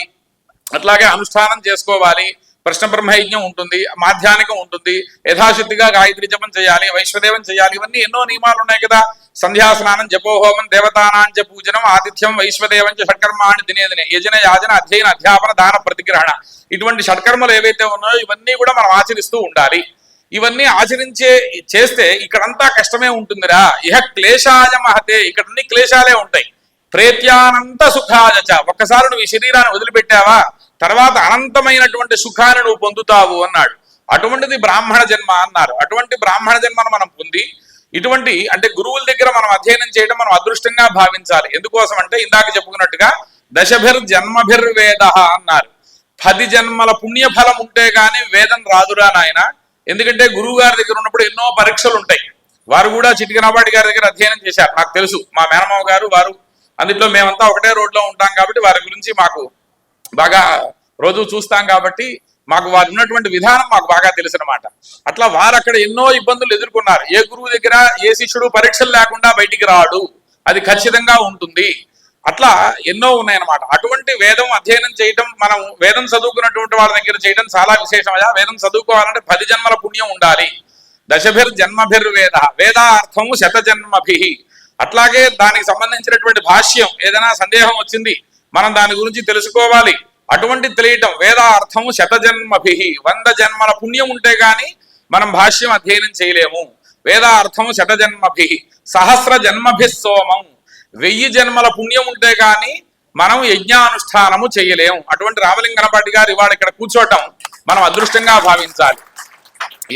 అట్లాగే అనుష్ఠానం చేసుకోవాలి. ప్రశ్న బ్రహ్మయజ్ఞం ఉంటుంది, మాధ్యానికం ఉంటుంది, యథాశక్తిగా గాయత్రి జపం చేయాలి, వైశ్వదేవం చేయాలి. ఇవన్నీ ఎన్నో నియమాలు ఉన్నాయి కదా. సంధ్యాస్నానం, జపోహోమం, దేవతానాంచ పూజనం, ఆతిథ్యం, వైశ్వదేవం షట్కర్మాణి దినే దినే యజన యాజన అధ్యయన అధ్యాపన దాన ప్రతిగ్రహణ, ఇటువంటి షట్కర్మలు ఏవైతే ఉన్నాయో ఇవన్నీ కూడా మనం ఆచరిస్తూ ఉండాలి. ఇవన్నీ చేస్తే ఇక్కడంతా కష్టమే ఉంటుందిరా. ఇహ క్లేశాయ మహతే, ఇక్కడ అన్ని క్లేశాలే ఉంటాయి. ప్రేత్యానంత సుఖాయచ, ఒక్కసారి నువ్వు ఈ శరీరాన్ని వదిలిపెట్టావా తర్వాత అనంతమైనటువంటి సుఖాన్ని నువ్వు పొందుతావు అన్నాడు. అటువంటిది బ్రాహ్మణ జన్మ అన్నారు. అటువంటి బ్రాహ్మణ జన్మను మనం పొంది ఇటువంటి అంటే గురువుల దగ్గర మనం అధ్యయనం చేయడం మనం అదృష్టంగా భావించాలి. ఎందుకోసం అంటే ఇందాక చెప్పుకున్నట్టుగా దశభిర్జన్మభిర్వేద అన్నారు. 10 జన్మల పుణ్యఫలం ఉంటే గాని వేదం రాదురా నాయన. ఎందుకంటే గురువు గారి దగ్గర ఉన్నప్పుడు ఎన్నో పరీక్షలు ఉంటాయి. వారు కూడా చిటికనాబాటి గారి దగ్గర అధ్యయనం చేశారు, నాకు తెలుసు. మా మేనమావ గారు వారు, అందులో మేమంతా ఒకటే రోడ్లో ఉంటాం కాబట్టి వారి గురించి మాకు బాగా రోజు చూస్తాం కాబట్టి మాకు వారు ఉన్నటువంటి విధానం మాకు బాగా తెలుసు అనమాట. అట్లా వారు అక్కడ ఎన్నో ఇబ్బందులు ఎదుర్కొన్నారు. ఏ గురువు దగ్గర ఏ శిష్యుడు పరీక్షలు లేకుండా బయటికి రాడు, అది ఖచ్చితంగా ఉంటుంది. అట్లా ఎన్నో ఉన్నాయన్నమాట. అటువంటి వేదం అధ్యయనం చేయడం, మనం వేదం చదువుకున్నటువంటి వాళ్ళ దగ్గర చేయడం చాలా విశేషమయ్యా. వేదం చదువుకోవాలంటే 10 జన్మల పుణ్యం ఉండాలి. దశభిర్జన్మభిర్వేద వేదార్థము శతజన్మభి. అట్లాగే దానికి సంబంధించినటువంటి భాష్యం ఏదైనా సందేహం వచ్చింది మనం దాని గురించి తెలుసుకోవాలి. అటువంటి తెలియటం వేదార్థము శతజన్మభి, 100 జన్మల పుణ్యం ఉంటే గాని మనం భాష్యం అధ్యయనం చేయలేము. వేదార్థం శతజన్మభి సహస్ర జన్మభి సోమం, 1000 జన్మల పుణ్యం ఉంటే గాని మనం యజ్ఞానుష్ఠానము చేయలేము. అటువంటి రామలింగనపాటి గారు ఇవాళ ఇక్కడ కూర్చోవటం మనం అదృష్టంగా భావించాలి.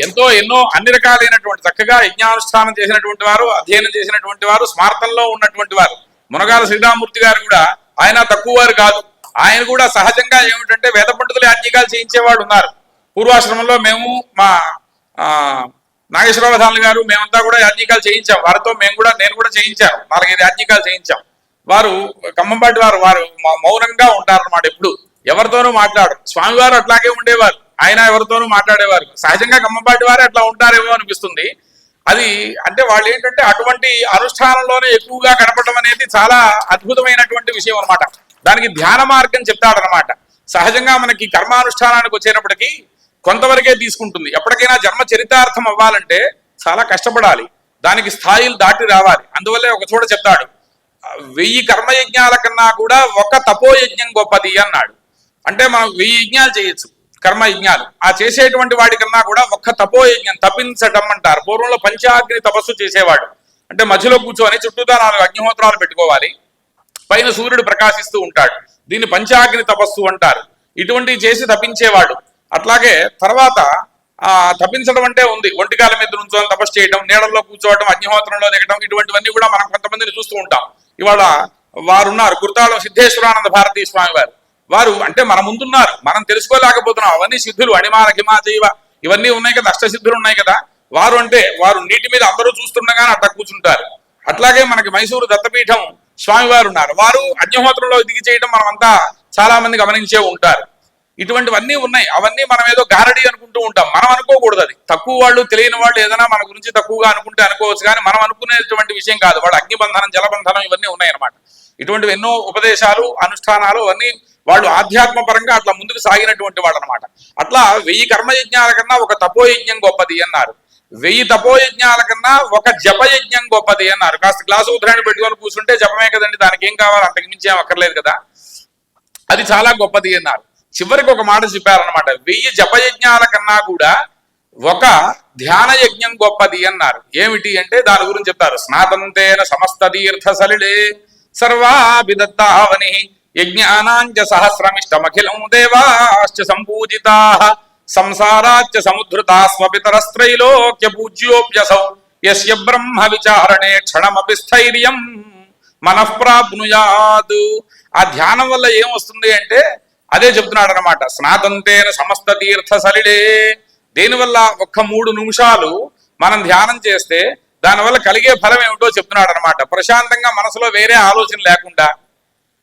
ఎన్నో అన్ని రకాలైనటువంటి చక్కగా యజ్ఞానుష్ఠానం చేసినటువంటి వారు, అధ్యయనం చేసినటువంటి వారు, స్మార్తంలో ఉన్నటువంటి వారు. మునగాల శ్రీరామూర్తి గారు కూడా ఆయన తక్కువ వారు కాదు. ఆయన కూడా సహజంగా ఏమిటంటే వేద పండితులు యాజ్ఞికాలు చేయించేవాడు ఉన్నారు. పూర్వాశ్రమంలో మేము మా నాగేశ్వరరావు గారు మేమంతా కూడా యాజ్ఞికాలు చేయించాం. వారితో నేను కూడా చేయించాను. 4-5 యాజ్ఞికాలు చేయించాం. వారు ఖమ్మంపాటి వారు మౌనంగా ఉంటారన్నమాట. ఎప్పుడు ఎవరితోనూ మాట్లాడరు. స్వామివారు అట్లాగే ఉండేవారు. ఆయన ఎవరితోనూ మాట్లాడేవారు. సహజంగా ఖమ్మంపాటి వారే అట్లా ఉంటారేమో అనిపిస్తుంది. అది అంటే వాళ్ళు ఏంటంటే అటువంటి అనుష్ఠానంలోనే ఎక్కువగా కనపడడం అనేది చాలా అద్భుతమైనటువంటి విషయం అనమాట. దానికి ధ్యాన మార్గం చెప్తాడనమాట. సహజంగా మనకి కర్మానుష్ఠానానికి వచ్చేటప్పటికి కొంతవరకే తీసుకుంటుంది. ఎప్పటికైనా జన్మ చరితార్థం అవ్వాలంటే చాలా కష్టపడాలి. దానికి స్థాయిలు దాటి రావాలి. అందువల్లే ఒక చోట చెప్తాడు, 1000 కర్మయజ్ఞాల కన్నా కూడా ఒక తపోయజ్ఞం గొప్పది అన్నాడు. అంటే మనం 1000 యజ్ఞాలు చేయొచ్చు, కర్మయజ్ఞాలు. ఆ చేసేటువంటి వాడి కన్నా కూడా ఒక్క తపోయజ్ఞం, తపించడం అంటారు. పూర్వంలో పంచాగ్ని తపస్సు చేసేవాడు. అంటే మధ్యలో కూర్చొని చుట్టూతా 4 అగ్నిహోత్రాలు పెట్టుకోవాలి. పైన సూర్యుడు ప్రకాశిస్తూ ఉంటాడు. దీన్ని పంచాగ్ని తపస్సు అంటారు. ఇటువంటివి చేసి తపించేవాడు. అట్లాగే తర్వాత తపించడం అంటే ఉంది, ఒంటికాల మీద నుంచొని తపస్సు చేయడం, నీడల్లో కూర్చోవడం, అగ్నిహోత్రంలో దిగడం, ఇటువంటివన్నీ కూడా మనం కొంతమందిని చూస్తూ ఉంటాం. ఇవాళ వారున్నారు, గుర్తాళం సిద్ధేశ్వరానంద భారతీ స్వామి వారు అంటే మన ముందున్నారు, మనం తెలుసుకోలేకపోతున్నాం. అవన్నీ సిద్ధులు, అణిమాన హిమాజీవ ఇవన్నీ ఉన్నాయి కదా, అష్టసిద్ధులు ఉన్నాయి కదా. వారు అంటే వారు నీటి మీద అందరూ చూస్తుండగానే అట్లా కూర్చుంటారు. అట్లాగే మనకి మైసూరు దత్తపీఠం స్వామివారు ఉన్నారు. వారు అగ్నిహోత్రంలో దిగి చేయడం మనమంతా చాలా మంది గమనించే ఉంటారు. ఇటువంటివన్నీ ఉన్నాయి. అవన్నీ మనం ఏదో గారడి అనుకుంటూ ఉంటాం. మనం అనుకోకూడదు. అది తక్కువ వాళ్ళు, తెలియని వాళ్ళు ఏదైనా మన గురించి తక్కువగా అనుకుంటే అనుకోవచ్చు, కానీ మనం అనుకునేటువంటి విషయం కాదు. వాళ్ళు అగ్నిబంధనం, జలబంధనం ఇవన్నీ ఉన్నాయన్నమాట. ఇటువంటివి ఎన్నో ఉపదేశాలు, అనుష్ఠానాలు అన్నీ వాళ్ళు ఆధ్యాత్మ పరంగా అట్లా ముందుకు సాగినటువంటి వాళ్ళు అనమాట. అట్లా 1000 కర్మయజ్ఞాల కన్నా ఒక తపోయజ్ఞం గొప్పది అన్నారు. 1000 తపోయజ్ఞాల కన్నా ఒక జపయజ్ఞం గొప్పది అన్నారు. కాస్త గ్లాసు ఉత్తరాయణ పెట్టుకొని కూర్చుంటే జపమే కదండి, దానికి ఏం కావాలి, అంతకు మించి ఏం అక్కర్లేదు కదా. అది చాలా గొప్పది అన్నారు. చివరికి ఒక మాట చెప్పారనమాట, 1000 జపయజ్ఞాల కన్నా కూడా ఒక ధ్యాన యజ్ఞం గొప్పది అన్నారు. ఏమిటి అంటే దాని గురించి చెప్తారు. స్నాతంతేన సమస్త తీర్థ సలిలే సర్వాభిదత్తావని యజ్ఞానాంచ సహస్రమిష్టమఖిలం దేవాశ్చ సంపూజితా సంసారాచ్చ సముద్ధృతా స్వపితరస్త్రైలోక్య పూజ్యోప్యసౌ యస్య బ్రహ్మ విచారణే క్షణమపి స్థైర్యం మనఃప్రాప్నుయాత్. ఆ ధ్యానం వల్ల ఏం వస్తుంది అంటే అదే చెప్తున్నాడు అనమాట. స్నాతంతేన సమస్త తీర్థ సలిలే. దేనివల్ల? ఒక్క 3 నిమిషాలు మనం ధ్యానం చేస్తే దానివల్ల కలిగే ఫలం ఏమిటో చెప్తున్నాడు అనమాట. ప్రశాంతంగా మనసులో వేరే ఆలోచన లేకుండా,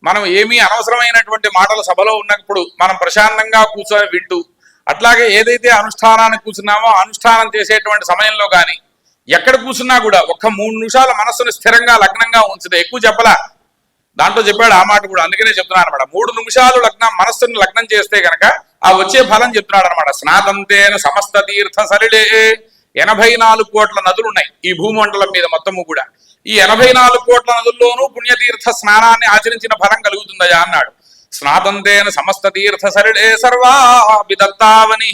మనం ఏమీ అనవసరమైనటువంటి మాటలు సభలో ఉన్నప్పుడు మనం ప్రశాంతంగా కూర్చొని వింటూ, అట్లాగే ఏదైతే అనుష్ఠానానికి కూర్చున్నామో అనుష్ఠానం చేసేటువంటి సమయంలో కానీ ఎక్కడ కూర్చున్నా కూడా ఒక్క 3 నిమిషాలు మనస్సును స్థిరంగా లగ్నంగా ఉంచితే, ఎక్కువ చెప్పలా, దాంట్లో చెప్పాడు ఆ మాట కూడా. అందుకనే చెప్తున్నాను అనమాట. 3 నిమిషాలు మనస్సును లగ్నం చేస్తే గనక ఆ వచ్చే ఫలం చెప్తున్నాడు అనమాట. స్నాతంతేన సమస్త తీర్థ సలిలే. 84 కోట్ల నదులు ఉన్నాయి ఈ భూమండలం మీద మొత్తము కూడా. ఈ 84 కోట్ల నదుల్లోనూ పుణ్యతీర్థ స్నానాన్ని ఆచరించిన ఫలం కలుగుతుందయా అన్నాడు. స్నాతంతేన సమస్త తీర్థ సలిలే సర్వాభిదత్తావని.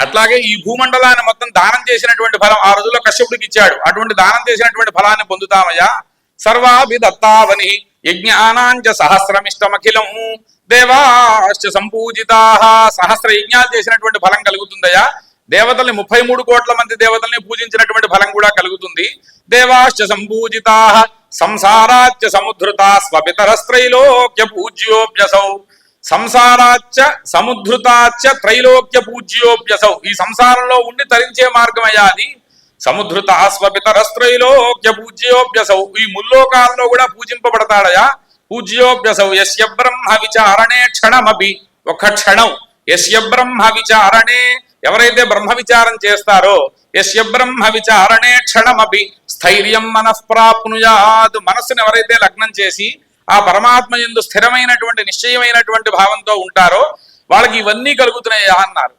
అట్లాగే ఈ భూమండలాన్ని మొత్తం దానం చేసినటువంటి ఫలం ఆ రోజుల్లో కశ్యపుడికి ఇచ్చాడు. అటువంటి దానం చేసినటువంటి ఫలాన్ని పొందుతామయ్యా. సర్వాభిదత్తావని యజ్ఞానాంచ సహస్రమిష్టమఖిలం దేవాశ్చ సంపూజితా. సహస్ర యజ్ఞాలు చేసినటువంటి ఫలం కలుగుతుందయా. దేవతల్ని 33 కోట్ల మంది దేవతల్ని పూజించినటువంటి ఫలం కూడా కలుగుతుంది. దేవాశ్చ సంపూజితా సంసారాచ్చ సముద్ధృతా స్వపితరస్త్రైలోక్య పూజ్యోప్యసౌ. సంసారాచ్చ సముద్ధృతాచ్చ త్రైలోక్య పూజ్యోప్యసౌ. ఈ సంసారంలో ఉండి తరించే మార్గమయ్యా అది. సముద్ధృత స్వపితరస్త్రైలోక్య పూజ్యోప్యసౌ. ఈ ముల్లోకాల్లో కూడా పూజింపబడతాడయా. పూజ్యోప్యసౌ యస్య బ్రహ్మ విచారణే క్షణమపి. ఒక క్షణం. యస్య బ్రహ్మ విచారణే, ఎవరైతే బ్రహ్మ విచారం చేస్తారో, యస్య బ్రహ్మ విచారణే క్షణమపి స్థైర్యం మనఃప్రాప్నుయాత్. మనస్సును ఎవరైతే లగ్నం చేసి ఆ పరమాత్మ యందు స్థిరమైనటువంటి నిశ్చయమైనటువంటి భావంతో ఉంటారో వాళ్ళకి ఇవన్నీ కలుగుతున్నాయా అన్నారు.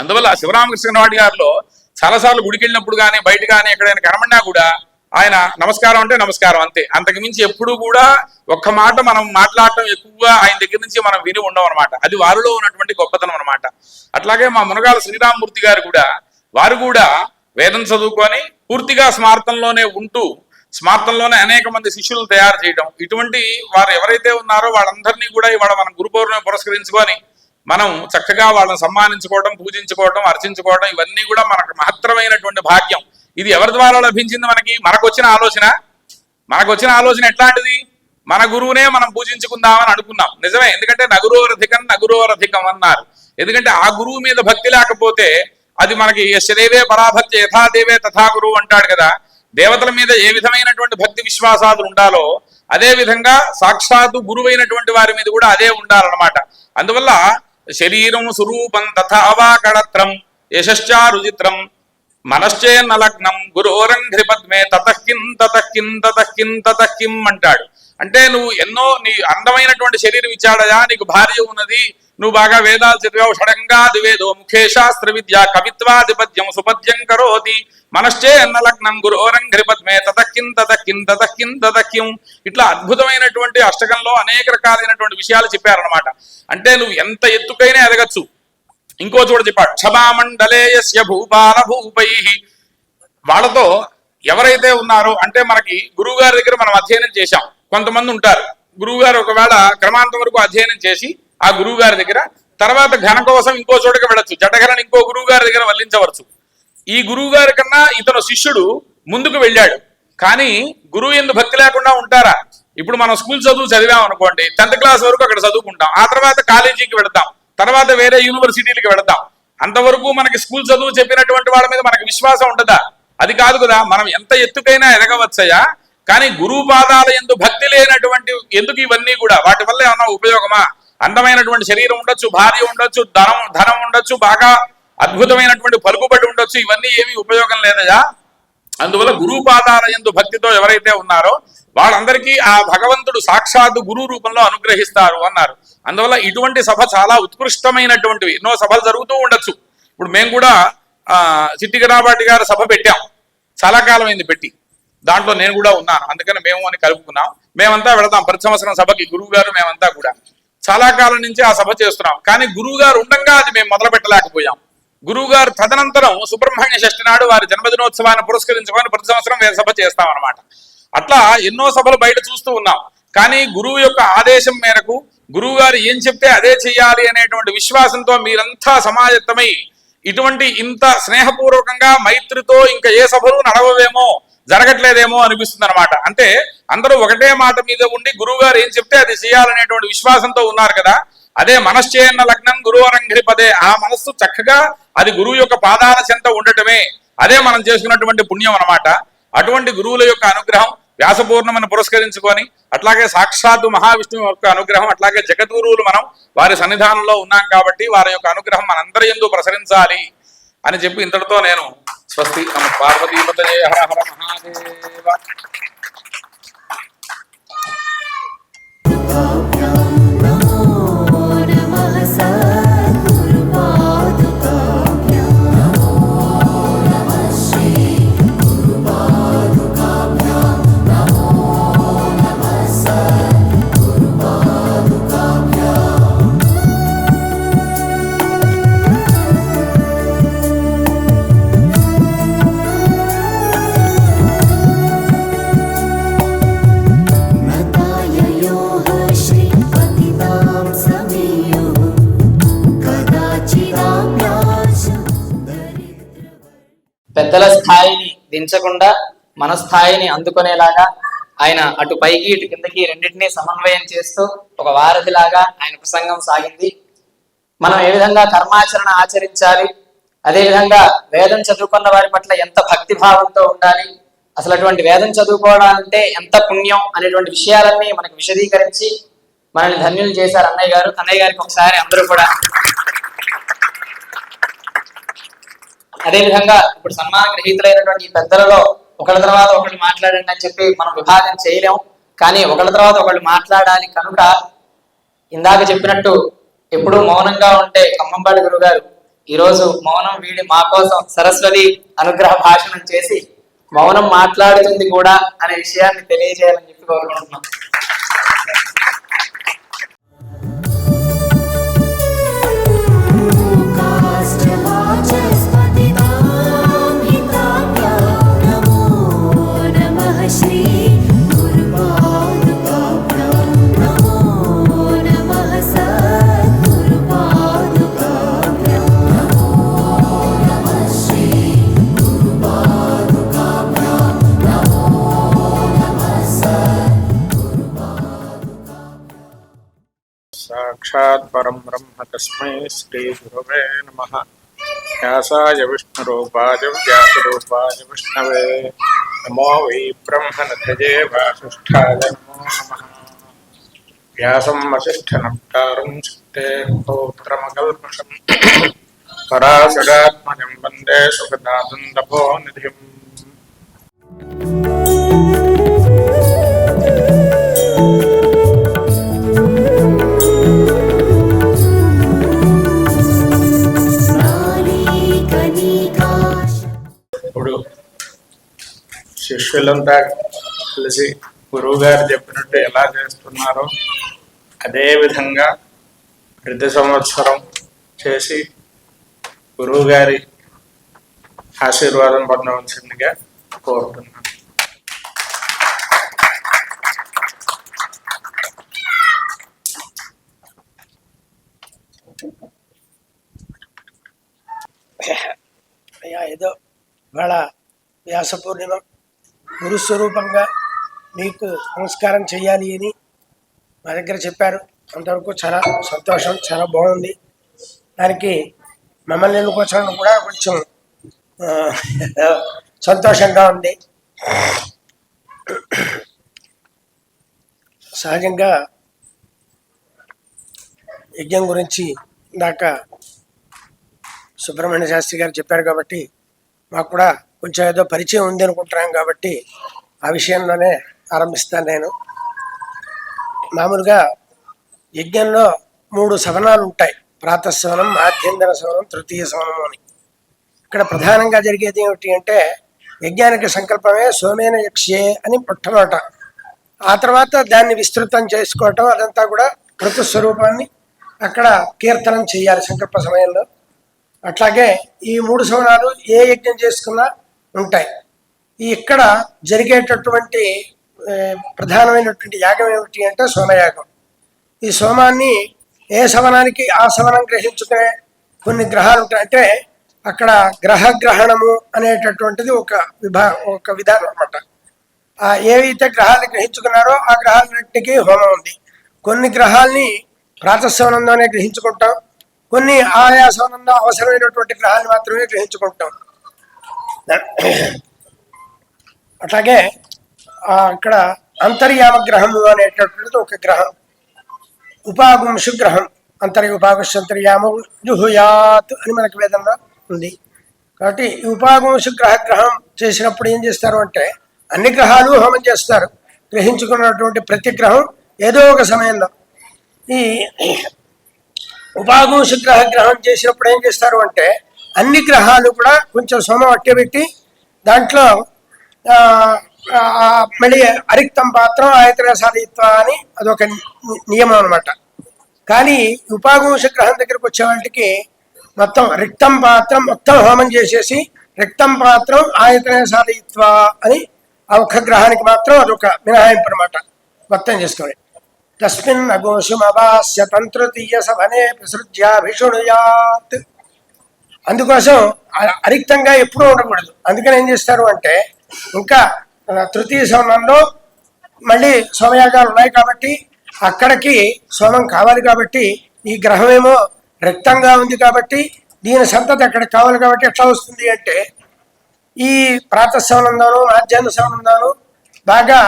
అందువల్ల శివరామకృష్ణ వాడి గారిలో చాలాసార్లు గుడికి వెళ్ళినప్పుడు కానీ బయట కానీ ఎక్కడైనా కనమన్నా కూడా ఆయన నమస్కారం అంటే నమస్కారం అంతే, అంతకు మించి ఎప్పుడు కూడా ఒక్క మాట మనం మాట్లాడటం ఎక్కువగా ఆయన దగ్గర నుంచి మనం విని ఉండవు అనమాట. అది వారిలో ఉన్నటువంటి గొప్పతనం అనమాట. అట్లాగే మా మునగాల శ్రీరామమూర్తి గారు కూడా, వారు కూడా వేదం చదువుకొని పూర్తిగా స్మార్తంలోనే ఉంటూ స్మార్తంలోనే అనేక మంది శిష్యులను తయారు చేయడం, ఇటువంటి వారు ఎవరైతే ఉన్నారో వాళ్ళందరినీ కూడా ఇవాళ మనం గురు పౌర్ణమి పురస్కరించుకొని మనం చక్కగా వాళ్ళని సన్మానించుకోవడం, పూజించుకోవడం, అర్చించుకోవడం, ఇవన్నీ కూడా మనకు మహత్తరమైనటువంటి భాగ్యం. ఇది ఎవరి ద్వారా లభించింది? మనకు వచ్చిన ఆలోచన ఎట్లాంటిది? మన గురువునే మనం పూజించుకుందామని అనుకున్నాం. నిజమే, ఎందుకంటే నగురోరధికం అన్నారు. ఎందుకంటే ఆ గురువు మీద భక్తి లేకపోతే అది మనకి యశదేవే పరాభక్తి యథాదేవే తథా గురువు అంటాడు కదా. దేవతల మీద ఏ విధమైనటువంటి భక్తి విశ్వాసాలు ఉండాలో అదే విధంగా సాక్షాత్తు గురువైనటువంటి వారి మీద కూడా అదే ఉండాలన్నమాట. అందువల్ల శరీరం స్వరూపం తథావాకళత్రం యశశ్చారుచిత్రం మనశ్చేన్నలగ్నం గురోరంఘ్రిపద్మే తతఃకిం అంటాడు. అంటే నువ్వు నీ అందమైనటువంటి శరీరం ఇచ్చాడయా, నీకు భార్య ఉన్నది, నువ్వు బాగా వేదాలు చదివావు, షడంగా దివేదో ముఖే శాస్త్ర విద్య కవిత్వాధిపత్యం సుపద్యం కరోతి మనశ్చేన్నలగ్నం గురోరంఘ్రిపద్మే తతఃకిం. ఇట్లా అద్భుతమైనటువంటి అష్టకంలో అనేక రకాలైనటువంటి విషయాలు చెప్పారనమాట. అంటే నువ్వు ఎంత ఎత్తుకైనా ఎదగచ్చు. ఇంకో చోట చెప్పాడు, క్షమామండలేయస్య భూపాల భూపై. వాళ్ళతో ఎవరైతే ఉన్నారో అంటే మనకి గురువు గారి దగ్గర మనం అధ్యయనం చేశాం. కొంతమంది ఉంటారు, గురువు గారు ఒకవేళ క్రమాంతం వరకు అధ్యయనం చేసి ఆ గురువు గారి దగ్గర తర్వాత ఘన కోసం ఇంకో చోటకి వెళ్ళొచ్చు, జటఘరని ఇంకో గురువు గారి దగ్గర వల్లించవచ్చు. ఈ గురువు గారి కన్నా ఇతను శిష్యుడు ముందుకు వెళ్ళాడు, కానీ గురువు ఎందు భక్తి లేకుండా ఉంటారా? ఇప్పుడు మనం స్కూల్ చదువు చదివాం అనుకోండి, 10th క్లాస్ వరకు అక్కడ చదువుకుంటాం, ఆ తర్వాత కాలేజీకి వెళతాం, తర్వాత వేరే యూనివర్సిటీలకు వెళతాం. అంతవరకు మనకి స్కూల్ చదువు చెప్పినటువంటి వాళ్ళ మీద మనకి విశ్వాసం ఉండదా? అది కాదు కదా. మనం ఎంత ఎత్తుకైనా ఎదగవచ్చయా, కానీ గురువు పాదాల యందు భక్తి లేనటువంటి ఎందుకు ఇవన్నీ కూడా? వాటి వల్ల ఏమన్నా ఉపయోగమా? అందమైనటువంటి శరీరం ఉండొచ్చు, భార్య ఉండొచ్చు, ధనం ఉండొచ్చు, బాగా అద్భుతమైనటువంటి పలుకుబడి ఉండొచ్చు, ఇవన్నీ ఏమీ ఉపయోగం లేదయా. అందువల్ల గురువు పాదాల యందు భక్తితో ఎవరైతే ఉన్నారో వాళ్ళందరికీ ఆ భగవంతుడు సాక్షాత్తు గురువు రూపంలో అనుగ్రహిస్తారు అన్నారు. అందువల్ల ఇటువంటి సభ చాలా ఉత్కృష్టమైనటువంటివి. ఎన్నో సభలు జరుగుతూ ఉండొచ్చు. ఇప్పుడు మేము కూడా చిట్టి గణపాటి గారి సభ పెట్టాం, చాలా కాలం అయింది పెట్టి, దాంట్లో నేను కూడా ఉన్నాను, అందుకని మేము అని కలుపుకున్నాం. మేమంతా వెళతాం ప్రతి సంవత్సరం సభకి, గురువు గారు మేమంతా కూడా చాలా కాలం నుంచి ఆ సభ చేస్తున్నాం. కానీ గురువు గారు ఉండగా అది మేము మొదలు పెట్టలేకపోయాం. గురువు గారు తదనంతరం సుబ్రహ్మణ్య షష్ఠి నాడు వారి జన్మదినోత్సవాన్ని పురస్కరించుకొని ప్రతి సంవత్సరం మేము సభ చేస్తాం అనమాట. అట్లా ఎన్నో సభలు బయట చూస్తూ ఉన్నాం. కానీ గురువు యొక్క ఆదేశం మేరకు గురువు గారు ఏం చెప్తే అదే చెయ్యాలి అనేటువంటి విశ్వాసంతో మీరంతా సమాయత్తమై ఇటువంటి ఇంత స్నేహపూర్వకంగా మైత్రితో ఇంకా ఏ సభలు నడవవేమో, జరగట్లేదేమో అనిపిస్తుంది అనమాట. అంటే అందరూ ఒకటే మాట మీద ఉండి గురువు గారు ఏం చెప్తే అది చేయాలనేటువంటి విశ్వాసంతో ఉన్నారు కదా. అదే మనశ్చేన్న లగ్నం గురువరంఘ్రి పదే, ఆ మనస్సు చక్కగా అది గురువు యొక్క పాదాల చెంత ఉండటమే అదే మనం చేసుకున్నటువంటి పుణ్యం అనమాట. అటువంటి గురువుల యొక్క అనుగ్రహం వ్యాస పూర్ణిమను పురస్కరించుకొని, అట్లాగే సాక్షాత్తు మహావిష్ణువు యొక్క అనుగ్రహం, అట్లాగే జగద్గురువులు మనం వారి సన్నిధానంలో ఉన్నాం కాబట్టి వారి యొక్క అనుగ్రహం మనందరి యందు ప్రసరించాలి అని చెప్పి ఇంతటితో నేను స్వస్తి. పార్వతీపతయే హర హర మహాదేవ. పెద్దల స్థాయిని దించకుండా మన స్థాయిని అందుకునేలాగా ఆయన అటు పైకి ఇటు కిందకి రెండింటినీ సమన్వయం చేస్తూ ఒక వారధిలాగా ఆయన ప్రసంగం సాగింది. మనం ఏ విధంగా కర్మాచరణ ఆచరించాలి, అదేవిధంగా వేదం చదువుకున్న వారి పట్ల ఎంత భక్తి భావంతో ఉండాలి, అసలు అటువంటి వేదం చదువుకోవడం అంటే ఎంత పుణ్యం అనేటువంటి విషయాలన్నీ మనకు విశదీకరించి మనల్ని ధన్యులు చేశారు అన్నయ్య గారు. అన్నయ్య గారికి ఒకసారి అందరూ కూడా. అదేవిధంగా ఇప్పుడు సన్మాన గ్రహీతులైనటువంటి ఈ పెద్దలలో ఒకళ్ళ తర్వాత ఒకళ్ళు మాట్లాడండి అని చెప్పి మనం విభాగం చేయలేము, కానీ ఒకళ్ళ తర్వాత ఒకళ్ళు మాట్లాడాలి కనుక ఇందాక చెప్పినట్టు ఎప్పుడు మౌనంగా ఉంటే ఖమ్మంపాటి గురువు గారు ఈరోజు మౌనం వీడి మా కోసం సరస్వతి అనుగ్రహ భాషణం చేసి మౌనం మాట్లాడుతుంది కూడా అనే విషయాన్ని తెలియజేయాలని చెప్పి కోరుకుంటున్నాం. साक्षात् परं ब्रह्म तस्मै श्री गुरवे नमः। व्यासाय विष्णुरूपाय व्यासरूपाय विष्णवे नमो वै ब्रह्मनिधये वासिष्ठाय नमो नमः। व्यासं वसिष्ठनप्तारं सिद्धेः पौत्रमकल्मषम् पराशरात्मजं वन्दे सुखदातं तपोनिधिम्। ఇప్పుడు శిష్యులంతా కలిసి గురువు గారు చెప్పినట్టు ఎలా చేస్తున్నారో అదే విధంగా ప్రతి సంవత్సరం చేసి గురువు గారి ఆశీర్వాదం పొందవలసిందిగా కోరుతున్నాను. ఏదో ఇవాళ వ్యాస పూర్ణిమ గురుస్వరూపంగా మీకు నమస్కారం చేయాలి అని మా దగ్గర చెప్పారు. అంతవరకు చాలా సంతోషం, చాలా బాగుంది. దానికి మమ్మల్ని ఎన్నుకోవడం కూడా కొంచెం సంతోషంగా ఉంది. సహజంగా యజ్ఞం గురించి ఇందాక సుబ్రహ్మణ్య శాస్త్రి గారు చెప్పారు కాబట్టి మాకు కూడా కొంచెం ఏదో పరిచయం ఉంది అనుకుంటున్నాం కాబట్టి ఆ విషయంలోనే ఆరంభిస్తాను. నేను మామూలుగా యజ్ఞంలో 3 సవనాలు ఉంటాయి: ప్రాతఃసవనం, ఆద్యంతర సవనం, తృతీయ సవనం అని. ఇక్కడ ప్రధానంగా జరిగేది ఏమిటి అంటే యజ్ఞానికి సంకల్పమే సోమేన యక్ష్యే అని మొట్టమొదట, ఆ తర్వాత దాన్ని విస్తృతం చేసుకోవటం, అదంతా కూడా ఋతుస్వరూపాన్ని అక్కడ కీర్తనం చేయాలి సంకల్ప సమయంలో. అట్లాగే ఈ 3 సవనాలు ఏ యజ్ఞం చేసుకున్నా ఉంటాయి. ఇక్కడ జరిగేటటువంటి ప్రధానమైనటువంటి యాగం ఏమిటి అంటే సోమయాగం. ఈ సోమాన్ని ఏ సవనానికి ఆ సవనం గ్రహించుకునే కొన్ని గ్రహాలు ఉంటాయి. అంటే అక్కడ గ్రహగ్రహణము అనేటటువంటిది ఒక విధానం అన్నమాట. ఏవైతే గ్రహాలను గ్రహించుకున్నారో ఆ గ్రహాలన్నింటికి హోమం ఉంది. కొన్ని గ్రహాలని ప్రాతఃసవనంలోనే గ్రహించుకుంటాం, కొన్ని ఆయా సవనంలో అవసరమైనటువంటి గ్రహాన్ని మాత్రమే గ్రహించుకుంటాం. అట్లాగే ఇక్కడ అంతర్యామ గ్రహము అనేటటువంటిది ఒక గ్రహం, ఉపాగుంషు గ్రహం. ఉపాగుషంతర్యామ జుహుయాత్ అని మనకి వేదంలో ఉంది. కాబట్టి ఈ ఉపాగుంషు గ్రహం చేసినప్పుడు ఏం చేస్తారు అంటే అన్ని గ్రహాలు హోమం చేస్తారు. గ్రహించుకున్నటువంటి ప్రతి గ్రహం ఏదో ఒక సమయంలో ఈ ఉపాగుంషు గ్రహం చేసినప్పుడు ఏం చేస్తారు అంటే అన్ని గ్రహాలు కూడా కొంచెం సోమం అట్టబెట్టి దాంట్లో మళ్ళీ అరిక్తం పాత్రం ఆయతన సాధిత్వ అని అదొక నియమం అనమాట. కానీ ఉపాగుంష గ్రహం దగ్గరకు వచ్చే వాళ్ళకి మొత్తం రిక్తం పాత్రం మొత్తం హోమం చేసేసి రిక్తం పాత్రం ఆయతన సాధిత్వ అని ఆ ఒక్క గ్రహానికి మాత్రం అదొక మినహాయింపు అనమాట. మొత్తం చేసుకోండి. తస్మిన్ అగోషుమవాస్య తంత్రతీయ సభనే ప్రసృజ్యాభిషుణుయాత్. అందుకోసం అరిక్తంగా ఎప్పుడూ ఉండకూడదు. అందుకని ఏం చేస్తారు అంటే ఇంకా తృతీయ సవనంలో మళ్ళీ సోమయాగాలు ఉన్నాయి కాబట్టి అక్కడికి సోమం కావాలి కాబట్టి ఈ గ్రహమేమో రిక్తంగా ఉంది కాబట్టి దీని సంతతి అక్కడికి కావాలి కాబట్టి ఎట్లా వస్తుంది అంటే ఈ ప్రాతఃసవనంలోనూ మధ్యాహ్న సవనంలోనూ బాగా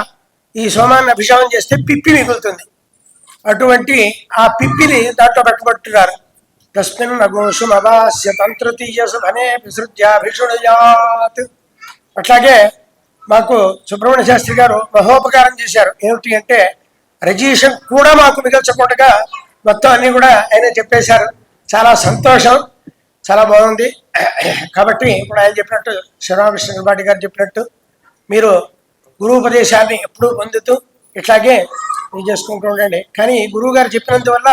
ఈ సోమాన్ని అభిషేకం చేస్తే పిప్పి మిగులుతుంది. అటువంటి ఆ పిప్పిని దాంట్లో పట్టుబట్టున్నారు. తస్మిన్ నగోషుమవాస్య తంత్రతీయ శుభనే విసృజ్యాభిషుణయాత్. అట్లాగే మాకు సుబ్రహ్మణ్య శాస్త్రి గారు మహోపకారం చేశారు. ఏమిటి అంటే రజీషన్ కూడా మాకు మిగల్చకుండా మొత్తం అన్ని కూడా ఆయన చెప్పేశారు. చాలా సంతోషం, చాలా బాగుంది. కాబట్టి ఇప్పుడు ఆయన చెప్పినట్టు శివరామకృష్ణ త్రిపాఠి గారు చెప్పినట్టు మీరు గురువుపదేశాన్ని ఎప్పుడూ పొందుతూ ఇట్లాగే ఇది చేసుకుంటూ ఉండండి. కానీ గురువు గారు చెప్పినందువల్ల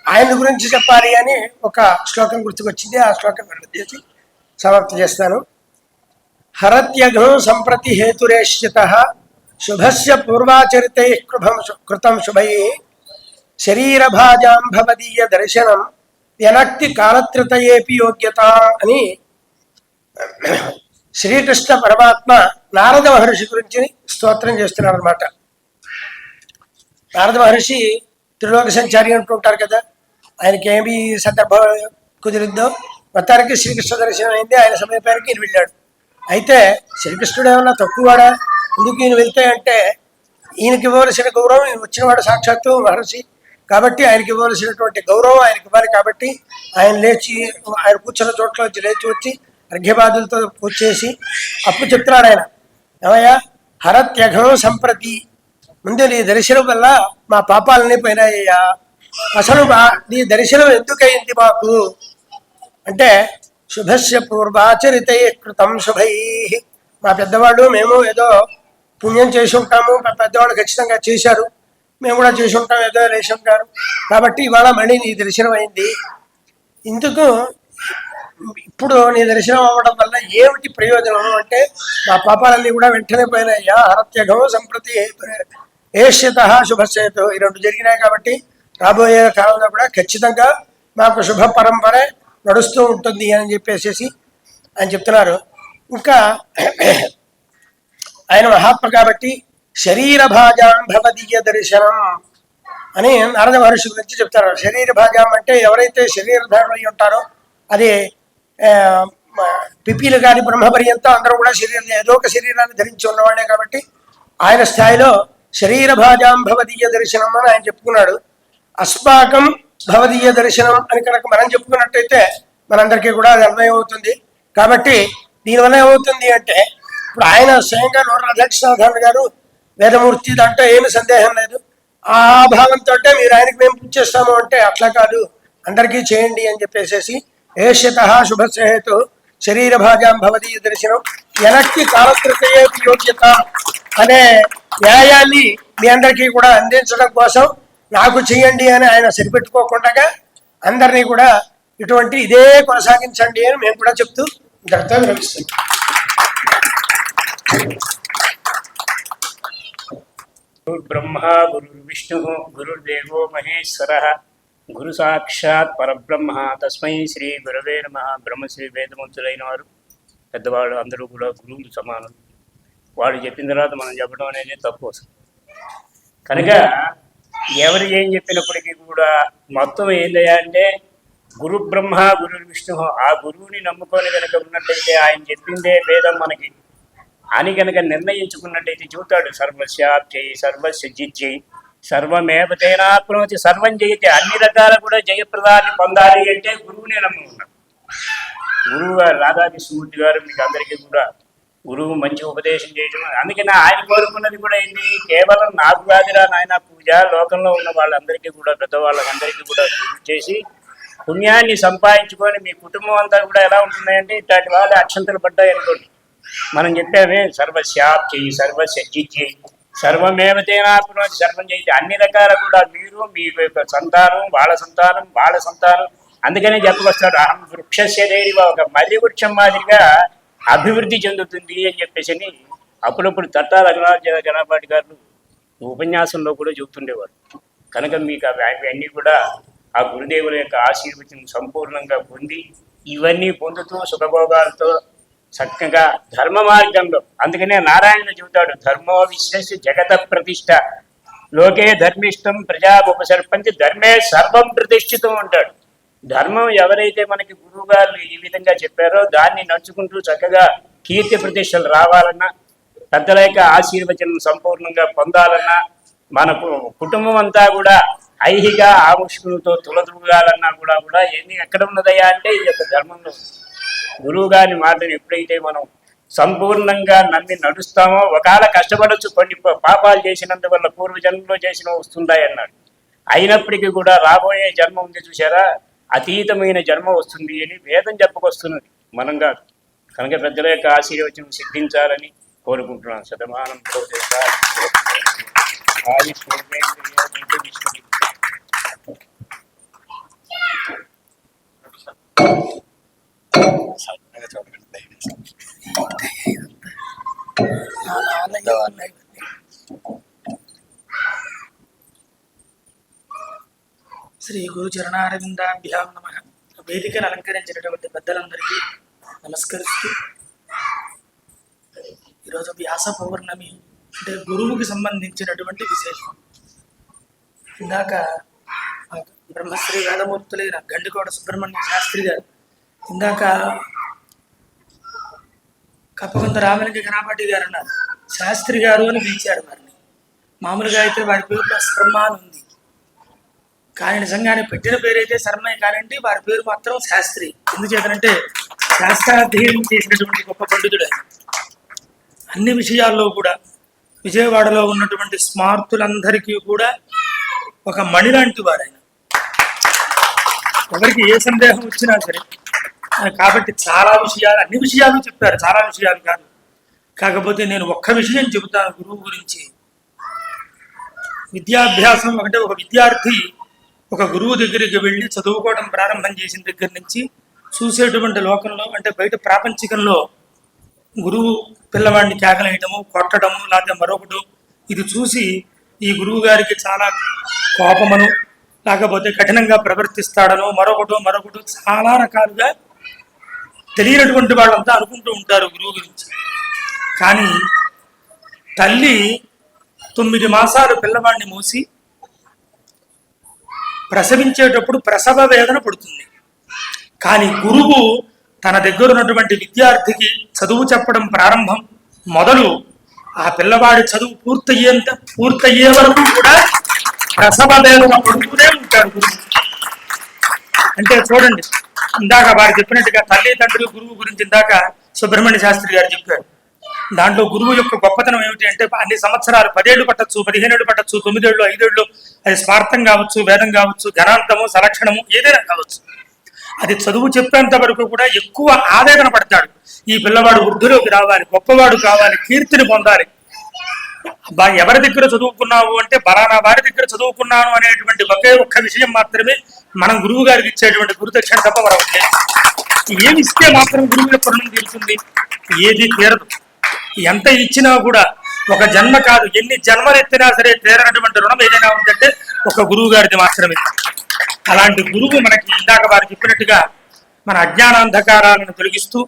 ఆయన గురించి చెప్పాలి అని ఒక శ్లోకం గుర్తుకొచ్చింది. ఆ శ్లోకం చేసి సమాప్తి చేస్తాను. హరత్యఘం సంప్రతి హేతురేష్యత శుభస్య పూర్వాచరితై కృతం శుభై శరీరభాజాం భవదీయ దర్శనం వ్యనక్తి కాలత్రితయేపి యోగ్యత అని శ్రీకృష్ణ పరమాత్మ నారద మహర్షి గురించి స్తోత్రం చేస్తున్నారు అనమాట. నారద మహర్షి త్రిలోక సంచారి అంటుంటారు కదా, ఆయనకి ఏమి సందర్భం కుదిరిందో మొత్తానికి శ్రీకృష్ణ దర్శనం అయింది. ఆయన సమీపానికి ఈయన వెళ్ళాడు. అయితే శ్రీకృష్ణుడు ఏమన్నా తక్కువవాడా, ఎందుకు ఈయన వెళ్తే అంటే ఈయనకి ఇవ్వవలసిన గౌరవం, ఈయన వచ్చినవాడు సాక్షాత్తు మహర్షి కాబట్టి ఆయనకి ఇవ్వవలసినటువంటి గౌరవం ఆయనకి ఇవ్వాలి. కాబట్టి ఆయన లేచి ఆయన కూర్చున్న చోట్ల వచ్చి లేచి వచ్చి అర్ఘ్యబాధులతో పూజ చేసి అప్పుడు చెప్తున్నాడు ఆయన, ఏమయ్యా హరత్యఘం సంప్రతి, ముందు నీ దర్శనం వల్ల మా పాపాలన్నీ పోయినాయ్యా. అసలు నీ దర్శనం ఎందుకయింది మాకు అంటే శుభస్య పూర్వాచరితై కృతం శుభై, మా పెద్దవాళ్ళు మేము ఏదో పుణ్యం చేసి ఉంటాము, మా పెద్దవాళ్ళు ఖచ్చితంగా చేశారు, మేము కూడా చేసి ఉంటాం, ఏదో లేచి ఉంటారు, కాబట్టి ఇవాళ మళ్ళీ నీ దర్శనం అయింది. ఇందుకు ఇప్పుడు నీ దర్శనం అవ్వడం వల్ల ఏమిటి ప్రయోజనం అంటే మా పాపాలన్నీ కూడా వెంటనే పోయినాయ్యా. హరత్యఘం సంప్రతి ఏష్యత శుభస్యతో, ఈ రెండు జరిగినాయి కాబట్టి రాబోయే కాలంలో కూడా ఖచ్చితంగా మాకు శుభ పరంపర నడుస్తూ ఉంటుంది అని చెప్పేసి ఆయన చెప్తున్నారు. ఇంకా ఆయన మహాత్మ కాబట్టి శరీర భాజాం భవదీయ దర్శనం అని నారద మహర్షి గురించి చెప్తారు. శరీర భాజాం అంటే ఎవరైతే శరీరధారులు అయి ఉంటారో అది పిపీలు కానీ బ్రహ్మ పర్యంతం అందరూ కూడా ఏదో ఒక శరీరాన్ని ధరించి ఉన్నవాడే కాబట్టి ఆయన స్థాయిలో శరీర భాజాం భవదీయ దర్శనం అని ఆయన చెప్పుకున్నాడు. అస్మాకం భవదీయ దర్శనం అని కనుక మనం చెప్పుకున్నట్టయితే మనందరికీ కూడా అది అన్వయం అవుతుంది. కాబట్టి దీనివల్ల ఏమవుతుంది అంటే ఇప్పుడు ఆయన స్వయంగా రాధాకృష్ణ గారు వేదమూర్తి, దాంట్లో ఏమి సందేహం లేదు. ఆ భావంతో మీరు ఆయనకి మేము పూజ చేస్తాము అంటే అట్లా కాదు, అందరికీ చేయండి అని చెప్పేసి ఏష్యత శుభసేతు శరీర భాజాం భవదీయ దర్శనం వెనక్కి కాలకృతయే యోగ్యత అనే న్యాయాన్ని మీ అందరికీ కూడా అందించడం కోసం నాకు చేయండి అని ఆయన సరిపెట్టుకోకుండా అందరినీ కూడా ఇటువంటి ఇదే కొనసాగించండి అని మేము కూడా చెప్తూ ఇంతటితో విరమిస్తున్నాం. గురుర్బ్రహ్మ గురుర్విష్ణు గురుర్దేవో మహేశ్వర గురు సాక్షాత్ పరబ్రహ్మ తస్మై శ్రీ గురవే నమః. బ్రహ్మశ్రీ వేదమంతులైన వారు పెద్దవాళ్ళు అందరూ కూడా గురువులు సమానం. వాళ్ళు చెప్పిన తర్వాత మనం చెప్పడం అనేది తప్పు వస్తుంది. కనుక ఎవరు ఏం చెప్పినప్పటికీ కూడా మొత్తం ఏందయ్యా అంటే గురు బ్రహ్మ గురు విష్ణు, ఆ గురువుని నమ్ముకొని కనుక ఉన్నట్టయితే ఆయన చెప్పిందే వేదం మనకి అని కనుక నిర్ణయించుకున్నట్టయితే చూతాడు. సర్వస్యాప్జై సర్వస్య జిజ్జై సర్వమేవ తేనాప్నోతి సర్వం జయతే. అన్ని రకాల కూడా జయప్రదాన్ని పొందాలి అంటే గురువునే నమ్ముకున్నాడు. గురువు గారు రాధాకృష్ణమూర్తి గారు మీకు అందరికీ కూడా గురువు మంచి ఉపదేశం చేయడం. అందుకని ఆయన కోరుకున్నది కూడా ఏంటి, కేవలం నాకు కాదురా నాయన పూజ, లోకంలో ఉన్న వాళ్ళందరికీ కూడా పెద్దవాళ్ళందరికీ కూడా పూజ చేసి పుణ్యాన్ని సంపాదించుకొని మీ కుటుంబం అంతా కూడా ఎలా ఉంటుందంటే ఇట్లాంటి వాళ్ళు అక్షంతలు పడ్డాయి అనుకోండి. మనం చెప్పామే సర్వస్యాప్జై సర్వస్య జిజ్జై సర్వమేవతేనాప్నోతి సర్వం చేయితే. అన్ని రకాల కూడా మీరు మీ యొక్క సంతానం వాళ్ళ సంతానం వాళ్ళ సంతానం అందుకనే చెప్పకొస్తాడు అహం వృక్షస్య దేరివ, ఒక మర్రి వృక్షం మాదిరిగా అభివృద్ధి చెందుతుంది అని చెప్పేసి అప్పుడప్పుడు తట్టాల గణపాటి గారు ఉపన్యాసంలో కూడా చెబుతుండేవారు. కనుక మీకు అవన్నీ కూడా ఆ గురుదేవుల యొక్క ఆశీర్వచనం సంపూర్ణంగా పొంది ఇవన్నీ పొందుతూ సుఖభోగాలతో చక్కగా ధర్మ మార్గంలో, అందుకనే నారాయణ చెబుతాడు ధర్మో విశ్వస్య జగత ప్రతిష్ట లోకే ధర్మిష్టం ప్రజా ఉపసర్పంచి ధర్మే సర్వం ప్రతిష్ఠితం అంటాడు. ధర్మం ఎవరైతే మనకి గురువు గారు ఈ విధంగా చెప్పారో దాన్ని నడుచుకుంటూ చక్కగా కీర్తి ప్రతిష్టలు రావాలన్నా, పెద్దల యొక్క ఆశీర్వచనం సంపూర్ణంగా పొందాలన్నా, మన కుటుంబం అంతా కూడా ఐహిక ఆముష్కులతో తులతూగాలన్నా కూడా ఎన్ని ఎక్కడ ఉన్నదయ్యా అంటే ఈ యొక్క ధర్మంలో గురువు గారి మాటను ఎప్పుడైతే మనం సంపూర్ణంగా నమ్మి నడుస్తామో, ఒకవేళ కష్టపడచ్చు, కొన్ని పాపాలు చేసినందువల్ల పూర్వజన్మలో చేసిన వస్తుంటాయి అన్నాడు. అయినప్పటికీ కూడా రాబోయే జన్మ ఉంది చూసారా, అతీతమైన జన్మ వస్తుంది అని వేదం చెప్పుకొస్తున్నది మనం కాదు. కనుక పెద్దల యొక్క ఆశీర్వచనం సిద్ధించాలని కోరుకుంటున్నాను. శతమానం శ్రీ గురు చరణారవిందాభ్యాం నమః. వేదికను అలంకరించినటువంటి పెద్దలందరికీ నమస్కరిస్తూ, ఈరోజు వ్యాస పౌర్ణమి అంటే గురువుకి సంబంధించినటువంటి విశేషం. ఇందాక బ్రహ్మశ్రీ వేదమూర్తులైన గండికోట సుబ్రహ్మణ్య శాస్త్రి గారు ఇందాక కప్పకొంత రామలింగ గణపాటి గారు అన్నారు, శాస్త్రి గారు అని పిలిచారు వారిని. మామూలుగా అయితే వారి పేరులో శర్మ అని ఉంది, కానీ నిజంగానే పెట్టిన పేరైతే శర్మే కానండి, వారి పేరు మాత్రం శాస్త్రి. ఎందుచేతనంటే శాస్త్రాధ్యయనం చేసినటువంటి గొప్ప పండితుడు ఆయన. అన్ని విషయాల్లో కూడా విజయవాడలో ఉన్నటువంటి స్మార్తులందరికీ కూడా ఒక మణి లాంటి వారు ఆయన. ఎవరికి ఏ సందేహం వచ్చినా సరే, కాబట్టి చాలా విషయాలు, అన్ని విషయాలు చెప్పారు, చాలా విషయాలు కాదు. కాకపోతే నేను ఒక్క విషయం చెబుతాను గురువు గురించి. విద్యాభ్యాసం అంటే ఒక విద్యార్థి ఒక గురువు దగ్గరికి వెళ్ళి చదువుకోవడం ప్రారంభం చేసిన దగ్గర నుంచి చూసేటువంటి లోకంలో అంటే బయట ప్రాపంచికంలో గురువు పిల్లవాడిని కేకలేయటము, కొట్టడము, లేకపోతే మరొకటి, ఇది చూసి ఈ గురువు గారికి చాలా కోపమను, లేకపోతే కఠినంగా ప్రవర్తిస్తాడను, మరొకటి చాలా రకాలుగా తెలియనటువంటి వాళ్ళంతా అనుకుంటూ ఉంటారు గురువు గురించి. కానీ తల్లి 9 మాసాలు పిల్లవాడిని మోసి ప్రసవించేటప్పుడు ప్రసవ వేదన పడుతుంది. కానీ గురువు తన దగ్గర ఉన్నటువంటి విద్యార్థికి చదువు చెప్పడం ప్రారంభం మొదలు ఆ పిల్లవాడి చదువు పూర్తయ్యే వరకు కూడా ప్రసవ వేదన పడుతూనే ఉంటాడు గురువు. అంటే చూడండి, ఇందాక వారు చెప్పినట్టుగా తల్లి తండ్రి గురువు గురించి ఇందాక సుబ్రహ్మణ్య శాస్త్రి గారు చెప్పారు. దాంట్లో గురువు యొక్క గొప్పతనం ఏమిటి అంటే, అన్ని సంవత్సరాలు 10 ఏళ్ళు పట్టచ్చు, 15 ఏళ్ళు పట్టచ్చు, 9 ఏళ్ళు, 5 ఏళ్ళు, అది స్వార్థం కావచ్చు, వేదం కావచ్చు, ఘనాంతము, సలక్షణము, ఏదైనా కావచ్చు, అది చదువు చెప్పేంత వరకు కూడా ఎక్కువ ఆవేదన పడతాడు. ఈ పిల్లవాడు వృద్ధిలోకి రావాలి, గొప్పవాడు కావాలి, కీర్తిని పొందాలి. ఎవరి దగ్గర చదువుకున్నావు అంటే బలానా వారి దగ్గర చదువుకున్నాను అనేటువంటి ఒకే ఒక్క విషయం మాత్రమే మనం గురువు గారికి ఇచ్చేటువంటి గురుదక్షిణ తప్ప మరొకటి లేదు. ఏమి ఇస్తే మాత్రం గురువు యొక్క రుణం తీరుతుంది? ఏది తీరదు. ఎంత ఇచ్చినా కూడా ఒక జన్మ కాదు, ఎన్ని జన్మలు ఎత్తినా సరే తీరనటువంటి రుణం ఏదైనా ఉందంటే ఒక గురువు గారిది మాత్రమే. అలాంటి గురువు మనకి ఇందాక వారు చెప్పినట్టుగా మన అజ్ఞానాంధకారాలను తొలగిస్తూ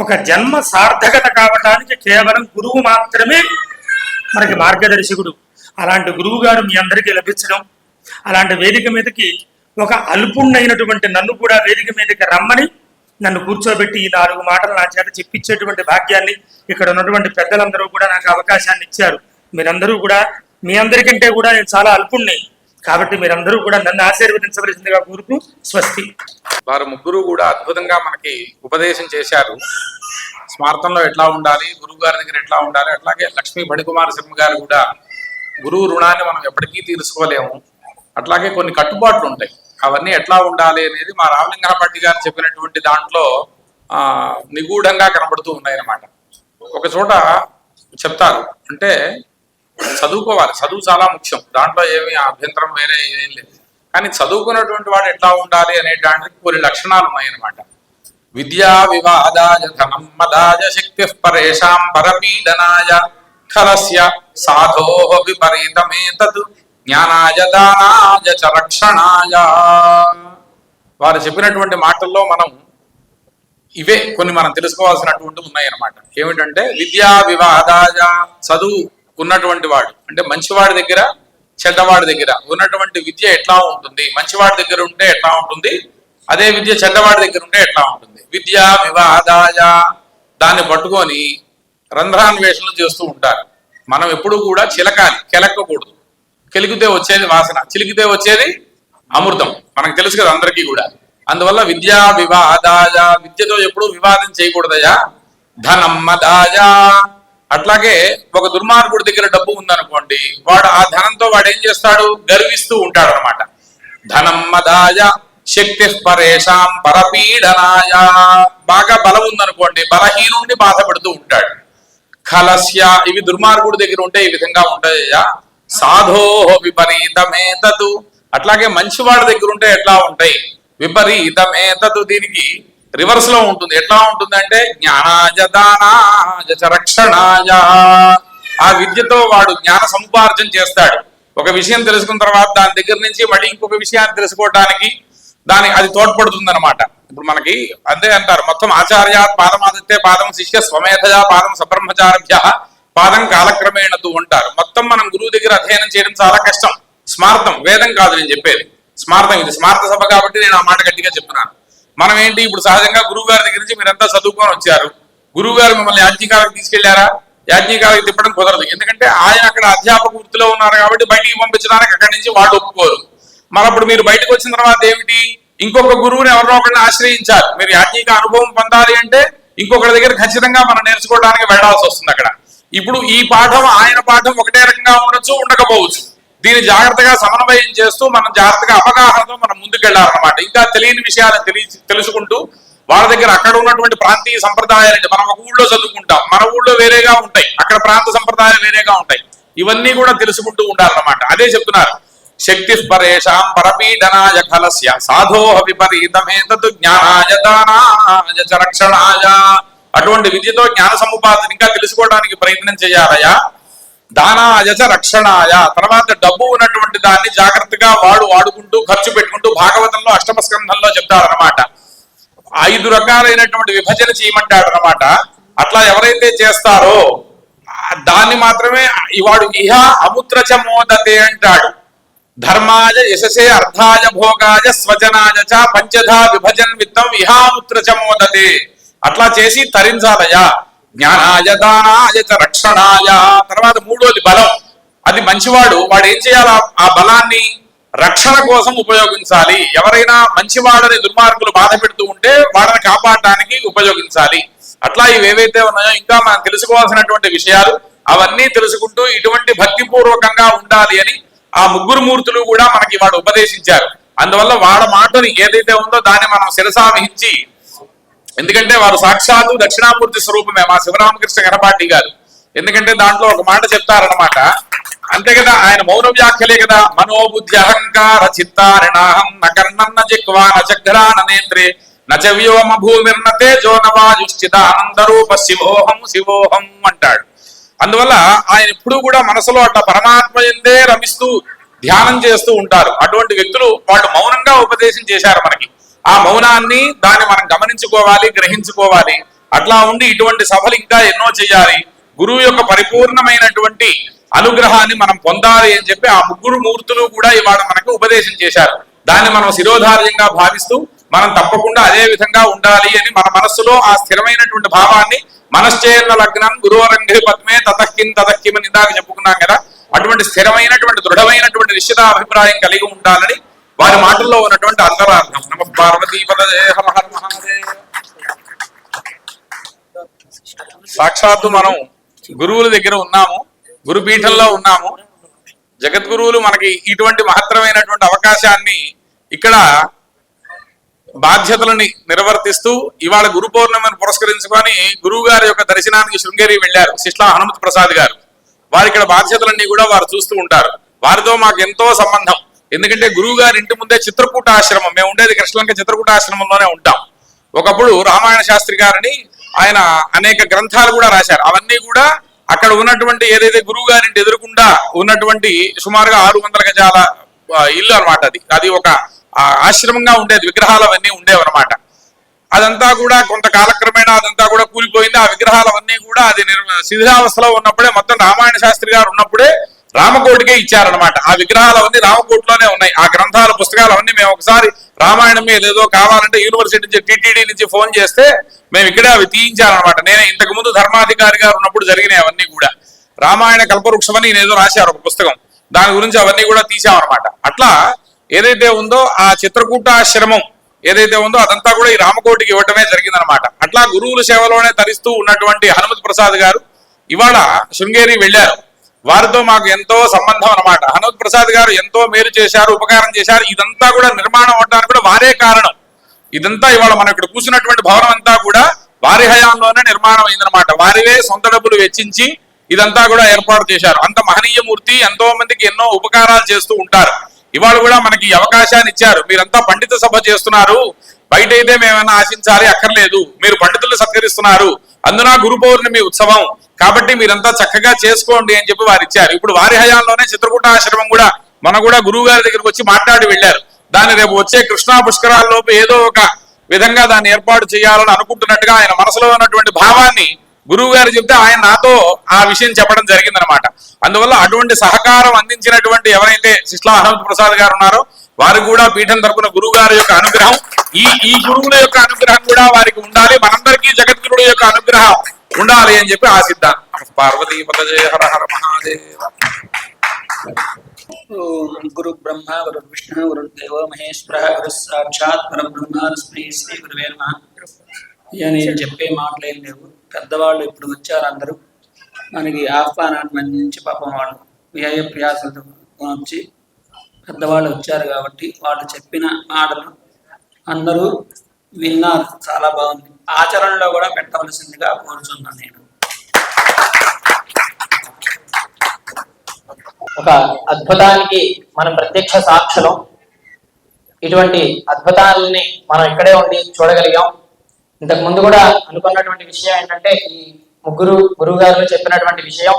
ఒక జన్మ సార్థకత కావడానికి కేవలం గురువు మాత్రమే మనకి మార్గదర్శకుడు. అలాంటి గురువు గారు మీ అందరికీ లభించడం, అలాంటి వేదిక మీదకి ఒక అల్పుణ్ణైనటువంటి నన్ను కూడా వేదిక మీదకి రమ్మని నన్ను కూర్చోబెట్టి ఈ 4 మాటలు నా చేత చెప్పించేటువంటి భాగ్యాన్ని ఇక్కడ ఉన్నటువంటి పెద్దలందరూ కూడా నాకు అవకాశాన్ని ఇచ్చారు. మీరందరూ కూడా, మీ అందరికంటే కూడా నేను చాలా అల్పుణ్ణి, కాబట్టి మీరందరూ కూడా నన్ను ఆశీర్వదించవలసిందిగా కోరుతూ స్వస్తి. వారు ముగ్గురు కూడా అద్భుతంగా మనకి ఉపదేశం చేశారు. స్మార్థంలో ఎట్లా ఉండాలి, గురువు గారి దగ్గర ఎట్లా ఉండాలి. అట్లాగే లక్ష్మీ ఫణికుమార శర్మ గారు కూడా గురువు రుణాన్ని మనం ఎప్పటికీ తీర్చుకోలేము, అట్లాగే కొన్ని కట్టుబాట్లు ఉంటాయి, అవన్నీ ఎట్లా ఉండాలి అనేది మా రామలింగ గణపతి గారు చెప్పినటువంటి దాంట్లో నిగూఢంగా కనబడుతూ ఉన్నాయి అన్నమాట. ఒక చోట చెప్తారు, అంటే చదువుకోవాలి, చదువు చాలా ముఖ్యం, దాంట్లో ఏమీ అభ్యంతరం వేరే ఏం లేదు. కానీ చదువుకున్నటువంటి వాడు ఎట్లా ఉండాలి అనే దానికి కొన్ని లక్షణాలు ఉన్నాయన్నమాట. విద్యా వివాదాయ ధనం మదాయ శక్తి పరేషాం పరపీడనాయ ఖలస్య సాధో విపరీతమేతద్ జ్ఞానాయ దానాయ చ రక్షణాయ. వారు చెప్పినటువంటి మాటల్లో మనం ఇవే కొన్ని మనం తెలుసుకోవాల్సినటువంటి ఉన్నాయన్నమాట. ఏమిటంటే విద్యా వివాదాయ, చదువు ఉన్నటువంటి వాడు అంటే మంచివాడి దగ్గర చెడ్డవాడి దగ్గర ఉన్నటువంటి విద్య ఎట్లా ఉంటుంది, మంచివాడి దగ్గర ఉంటే ఎట్లా ఉంటుంది, అదే విద్య చెడ్డవాడి దగ్గర ఉంటే ఎట్లా ఉంటుంది. విద్యా వివాదాయ, దాన్ని పట్టుకొని రంధ్రాన్వేషణలు చేస్తూ ఉంటారు. మనం ఎప్పుడు కూడా చిలకాలి, కెలక్కకూడదు. కెలికితే వచ్చేది వాసన, చిలికితే వచ్చేది అమృతం, మనకు తెలుసు కదా అందరికీ కూడా. అందువల్ల విద్యా వివాదాయ, విద్యతో ఎప్పుడు వివాదం చేయకూడదయా. ధనం మదాయ, అట్లాగే ఒక దుర్మార్గుడి దగ్గర డబ్బు ఉందనుకోండి, వాడు ఆ ధనంతో వాడు ఏం చేస్తాడు, గర్విస్తూ ఉంటాడు అనమాట. ధనం మదాయ శక్తి పరేషాం పరపీడనాయ, బాగా బలం ఉందనుకోండి, బలహీనుడిని బాధపడుతూ ఉంటాడు. ఖలస్య ఇవి దుర్మార్గుడి దగ్గర ఉంటే ఈ విధంగా ఉంటాయా. సాధో విపరీతమేతదు అట్లాగే మంచివాడి దగ్గర ఉంటే ఎట్లా ఉంటాయి. విపరీతమేతదు దీనికి రివర్స్ లో ఉంటుంది. ఎట్లా ఉంటుంది అంటే జ్ఞానాజ దానాజ చ రక్షణాయ. ఆ విద్యతో వాడు జ్ఞాన సముపార్జన చేస్తాడు. ఒక విషయం తెలుసుకున్న తర్వాత దాని దగ్గర నుంచి మళ్ళీ ఇంకొక విషయాన్ని తెలుసుకోవడానికి అది తోడ్పడుతుంది అనమాట. ఇప్పుడు మనకి అంతే అంటారు, మొత్తం ఆచార్యాత్ పాదమాదిత్తే పాదం శిష్య స్వమేధయా పాదం సబ్రహ్మచారిభ్య పాదం కాలక్రమేణతు అంటారు. మొత్తం మనం గురువు దగ్గర అధ్యయనం చేయడం చాలా కష్టం. స్మార్థం, వేదం కాదు నేను చెప్పేది, స్మార్థం. ఇది స్మార్థ సభ కాబట్టి నేను ఆ మాట గట్టిగా చెప్తున్నాను. మనం ఏంటి ఇప్పుడు సహజంగా గురువు గారి దగ్గర నుంచి మీరంతా చదువుకొని వచ్చారు. గురువు గారు మిమ్మల్ని యాజ్ఞికాలకు తీసుకెళ్లారా? యాజ్ఞికాలకు తిప్పడం కుదరదు. ఎందుకంటే ఆయన అక్కడ అధ్యాపక వృత్తిలో ఉన్నారు కాబట్టి బయటికి పంపించడానికి అక్కడి నుంచి వాళ్ళు ఒప్పుకోరు. మరప్పుడు మీరు బయటకు వచ్చిన తర్వాత ఏమిటి, ఇంకొక గురువుని ఎవరినో ఒకరిని ఆశ్రయించాలి. మీరు యాజ్ఞిక అనుభవం పొందాలి అంటే ఇంకొకరి దగ్గర ఖచ్చితంగా మనం నేర్చుకోవడానికి వెళ్ళాల్సి వస్తుంది. అక్కడ ఇప్పుడు ఈ పాఠం ఆయన పాఠం ఒకటే రకంగా ఉండొచ్చు, ఉండకపోవచ్చు. దీన్ని జాగ్రత్తగా సమన్వయం చేస్తూ మనం జాగ్రత్తగా అవగాహనతో మనం ముందుకెళ్లాలన్నమాట. ఇంకా తెలియని విషయాలను తెలుసుకుంటూ వాళ్ళ దగ్గర అక్కడ ఉన్నటువంటి ప్రాంతీయ సంప్రదాయాలు, మనం ఒక ఊళ్ళో చదువుకుంటాం, మన ఊళ్ళో వేరేగా ఉంటాయి, అక్కడ ప్రాంత సంప్రదాయాలు వేరేగా ఉంటాయి. ఇవన్నీ కూడా తెలుసుకుంటూ ఉండాలన్నమాట. అదే చెప్తున్నారు, శక్తి పరేషాం పరపీడనాయ ఖలస్య సాధో విపరీతమేతత్ జ్ఞానాయ దానాయ చ రక్షణాయ. అటువంటి విద్యతో జ్ఞాన సముపార్జన ఇంకా తెలుసుకోవడానికి ప్రయత్నం చేయాలయా. దానాయ చ రక్షణాయ, తర్వాత డబ్బు ఉన్నటువంటి దాన్ని జాగ్రత్తగా వాడుకుంటూ ఖర్చు పెట్టుకుంటూ భాగవతంలో అష్టమ స్కంధంలో చెప్తారనమాట. 5 రకాలైనటువంటి విభజన చేయమంటాడు అనమాట. అట్లా ఎవరైతే చేస్తారో దాన్ని మాత్రమే వాడు ఇహ అముత్రచ మోదతే అంటాడు. ధర్మాయ యశసే అర్థాయ భోగాయ స్వజనాయ చ పంచధా విభజన్ విత్తం ఇహాముత్రచ మోదతే. అట్లా చేసి తరించాలయా. జ్ఞానాయ దానాయ చ రక్షణాయ. తర్వాత 3వది బలం. అది మంచివాడు, వాడు ఏం చేయాలి, ఆ బలాన్ని రక్షణ కోసం ఉపయోగించాలి. ఎవరైనా మంచివాడని దుర్మార్గులు బాధ పెడుతూ ఉంటే వాళ్ళని కాపాడడానికి ఉపయోగించాలి. అట్లా ఇవేవైతే ఉన్నాయో ఇంకా మనం తెలుసుకోవాల్సినటువంటి విషయాలు అవన్నీ తెలుసుకుంటూ ఇటువంటి భక్తిపూర్వకంగా ఉండాలి అని ఆ 3 మూర్తులు కూడా మనకి వాడు ఉపదేశించారు. అందువల్ల వాళ్ళ మాటని ఏదైతే ఉందో దాన్ని మనం శిరసావహించి, ఎందుకంటే వారు సాక్షాత్తు దక్షిణామూర్తి స్వరూపమే మా శివరామకృష్ణ గణపాటి గారు. ఎందుకంటే దాంట్లో ఒక మాట చెప్తారనమాట, అంతే కదా, ఆయన మౌన వ్యాఖ్యలే కదా. మనోబుద్ధి అహంకార చిత్తారిణాహం నకర్ణన్న జిక్వా నచగ్రాన నేత్రే నచ వ్యోమ భూమిర్నతే జోనవాయుశ్చిత ఆనందరూప శివోహం శివోహం అంటాడు. అందువల్ల ఆయన ఎప్పుడూ కూడా మనసులో అట్లా పరమాత్మ ఎందే రమిస్తూ ధ్యానం చేస్తూ ఉంటారు. అటువంటి వ్యక్తులు వాళ్ళు మౌనంగా ఉపదేశం చేశారు మనకి. ఆ మౌనాన్ని దాన్ని మనం గమనించుకోవాలి, గ్రహించుకోవాలి. అట్లా ఉండి ఇటువంటి సభలు ఇంకా ఎన్నో చేయాలి. గురువు యొక్క పరిపూర్ణమైనటువంటి అనుగ్రహాన్ని మనం పొందాలి అని చెప్పి ఆ 3 మూర్తులు కూడా ఇవాళ మనకు ఉపదేశం చేశారు. దాన్ని మనం శిరోధార్యంగా భావిస్తూ మనం తప్పకుండా అదే విధంగా ఉండాలి అని మన మనస్సులో ఆ స్థిరమైనటువంటి భావాన్ని మనశ్చేన్న లగ్నం గురువరంఘి పద్మే తతక్కిం అని ఇందాక చెప్పుకున్నాం కదా. అటువంటి స్థిరమైనటువంటి దృఢమైనటువంటి నిశ్చిత అభిప్రాయం కలిగి ఉండాలని వారి మాటల్లో ఉన్నటువంటి అంతరార్థం. నమ పార్వతీపదే హర హర మహాదేవ. సాక్షాత్తు మనం గురువుల దగ్గర ఉన్నాము, గురుపీఠంలో ఉన్నాము. జగద్గురువులు మనకి ఇటువంటి మహత్తరమైనటువంటి అవకాశాన్ని ఇక్కడ బాధ్యతలని నిర్వర్తిస్తూ ఇవాళ గురు పౌర్ణమిని పురస్కరించుకొని గురువు గారి యొక్క దర్శనానికి శృంగేరి వెళ్లారు శిష్లా హనుమత్ ప్రసాద్ గారు. వారి ఇక్కడ బాధ్యతలన్నీ కూడా వారు చూస్తూ ఉంటారు. వారితో మాకు ఎంతో సంబంధం. ఎందుకంటే గురువు గారి ఇంటి ముందే చిత్రకూట ఆశ్రమం, మేము ఉండేది కృష్ణలంక చిత్రకూట ఆశ్రమంలోనే ఉంటాం. ఒకప్పుడు రామాయణ శాస్త్రి గారిని ఆయన అనేక గ్రంథాలు కూడా రాశారు. అవన్నీ కూడా అక్కడ ఉన్నటువంటి ఏదైతే గురువు గారింటి ఎదురుకుండా ఉన్నటువంటి సుమారుగా 600 గజాల ఇల్లు అనమాట. అది ఒక ఆశ్రమంగా ఉండేది. విగ్రహాలు అవన్నీ ఉండేవన్నమాట. అదంతా కూడా కొంత కాలక్రమేణా అదంతా కూడా కూలిపోయింది. ఆ విగ్రహాలు అవన్నీ కూడా అది శిథిలావస్థలో ఉన్నప్పుడే, మొత్తం రామాయణ శాస్త్రి గారు ఉన్నప్పుడే రామకోటికే ఇచ్చారనమాట. ఆ విగ్రహాలు అవన్నీ రామకోటిలోనే ఉన్నాయి. ఆ గ్రంథాల పుస్తకాలు అవన్నీ మేము ఒకసారి రామాయణం మీద ఏదో కావాలంటే యూనివర్సిటీ నుంచి టీటీడీ నుంచి ఫోన్ చేస్తే మేము ఇక్కడే అవి తీయించారనమాట. నేనే ఇంతకు ముందు ధర్మాధికారి గారు ఉన్నప్పుడు జరిగినాయి అవన్నీ కూడా. రామాయణ కల్పవృక్షం అని నేనేదో రాశారు ఒక పుస్తకం, దాని గురించి అవన్నీ కూడా తీసామన్నమాట. అట్లా ఏదైతే ఉందో ఆ చిత్రకూటాశ్రమం ఏదైతే ఉందో అదంతా కూడా ఈ రామకోటికి ఇవ్వటమే జరిగిందనమాట. అట్లా గురువుల సేవలోనే తరిస్తూ ఉన్నటువంటి హనుమత్ ప్రసాద్ గారు ఇవాళ శృంగేరి వెళ్ళారు. వారితో మాకు ఎంతో సంబంధం అనమాట. హనుమత్ ప్రసాద్ గారు ఎంతో మేలు చేశారు, ఉపకారం చేశారు. ఇదంతా కూడా నిర్మాణం అవడానికి కూడా వారే కారణం. ఇదంతా ఇవాళ మనం ఇక్కడ కూర్చున్నటువంటి భవనం అంతా కూడా వారి హయాంలోనే నిర్మాణం అయిందనమాట. వారివే సొంత డబ్బులు వెచ్చించి ఇదంతా కూడా ఏర్పాటు చేశారు. అంత మహనీయ మూర్తి ఎంతో మందికి ఎన్నో ఉపకారాలు చేస్తూ ఉంటారు. ఇవాళ కూడా మనకి ఈ అవకాశాన్ని ఇచ్చారు. మీరంతా పండిత సభ చేస్తున్నారు, బయట అయితే మేమైనా ఆశించాలి అక్కర్లేదు, మీరు పండితులు సత్కరిస్తున్నారు, అందున గురు పౌర్ణమి ఉత్సవం కాబట్టి మీరంతా చక్కగా చేసుకోండి అని చెప్పి వారు ఇచ్చారు. ఇప్పుడు వారి హయాంలోనే చిత్రకూట ఆశ్రమం కూడా మన కూడా గురువు గారి దగ్గరికి వచ్చి మాట్లాడి వెళ్ళారు. దాన్ని రేపు వచ్చే కృష్ణా పుష్కరాల్లోపు ఏదో ఒక విధంగా దాన్ని ఏర్పాటు చేయాలని అనుకుంటున్నట్టుగా ఆయన మనసులో ఉన్నటువంటి భావాన్ని గురువు గారు చెప్తే ఆయన నాతో ఆ విషయం చెప్పడం జరిగిందనమాట. అందువల్ల అటువంటి సహకారం అందించినటువంటి ఎవరైతే శిష్లా హనుమంత ప్రసాద్ గారు ఉన్నారో వారు కూడా పీఠం తరపున గురువు గారి యొక్క అనుగ్రహం, ఈ గురువుల యొక్క అనుగ్రహం కూడా వారికి ఉండాలి, మనందరికీ జగద్గురుడు యొక్క అనుగ్రహం ఉండాలి అని చెప్పి ఆశిద్దాం. పార్వతీపతజయ హర హర మహాదేవ. గురు బ్రహ్మ గురు విష్ణు గురుదేవో మహేశ్వర గురు సాక్షాత్ పరబ్రహ్మ తస్మై శ్రీ గురువే నమః. ఇక నేను చెప్పే మాటలు ఏం లేవు. పెద్దవాళ్ళు ఇప్పుడు వచ్చారు, అందరూ మనకి ఆహ్వానాన్ని అందించి పాపం వాళ్ళు వ్యయ ప్రయాసలతో వచ్చి పెద్దవాళ్ళు వచ్చారు కాబట్టి వాళ్ళు చెప్పిన మాటలు అందరూ విన్నారు. చాలా బాగుంది. ఆచరణలో కూడా పెట్టవలసిందిగా కోరుచున్నాను నేను. ఒక అద్భుతానికి మనం ప్రత్యక్ష సాక్షులం. ఇటువంటి అద్భుతాలని మనం ఇక్కడే ఉండి చూడగలిగాం. ఇంతకు ముందు కూడా అనుకున్నటువంటి విషయం ఏంటంటే ఈ ముగ్గురు గురువు గారు చెప్పినటువంటి విషయం,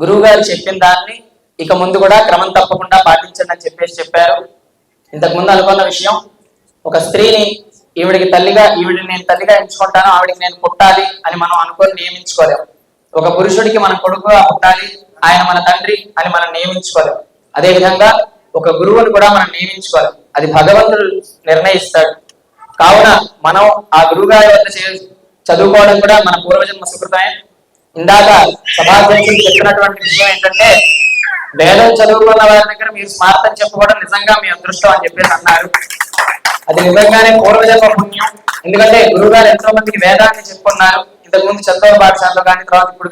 గురువు గారు చెప్పిన దాన్ని ఇక ముందు కూడా క్రమం తప్పకుండా పాటించండి అని చెప్పారు. ఇంతకు ముందు అనుకున్న విషయం, ఒక స్త్రీని ఈవిడికి తల్లిగా ఈవిడిని నేను తల్లిగా ఎంచుకుంటాను, ఆవిడికి నేను పుట్టాలి అని మనం అనుకొని నియమించుకోలేము. ఒక పురుషుడికి మన కొడుకుగా పుట్టాలి, ఆయన మన తండ్రి అని మనం నియమించుకోలేం. అదే విధంగా ఒక గురువుని కూడా మనం నియమించుకోలేం, అది భగవంతుడు నిర్ణయిస్తాడు. కావున మనం ఆ గురువు గారి వద్ద చదువుకోవడం కూడా మన పూర్వజన్మ సుకృతమే. ఇందాక సభాధ్యక్షులు చెప్పినటువంటి విషయం ఏంటంటే వేదం చదువుకున్న వారి దగ్గర మీరు స్మార్థం చెప్పుకోవడం నిజంగా మీ అదృష్టం అని చెప్పేసి అన్నారు. అది నిజంగానే పూర్వజన్మ పుణ్యం. ఎందుకంటే గురువు గారు ఎంతో మందికి వేదాన్ని చెప్పుకున్నారు, ఇంతకు ముందు చంద్ర పాఠశాలలో కానీ తర్వాత ఇప్పుడు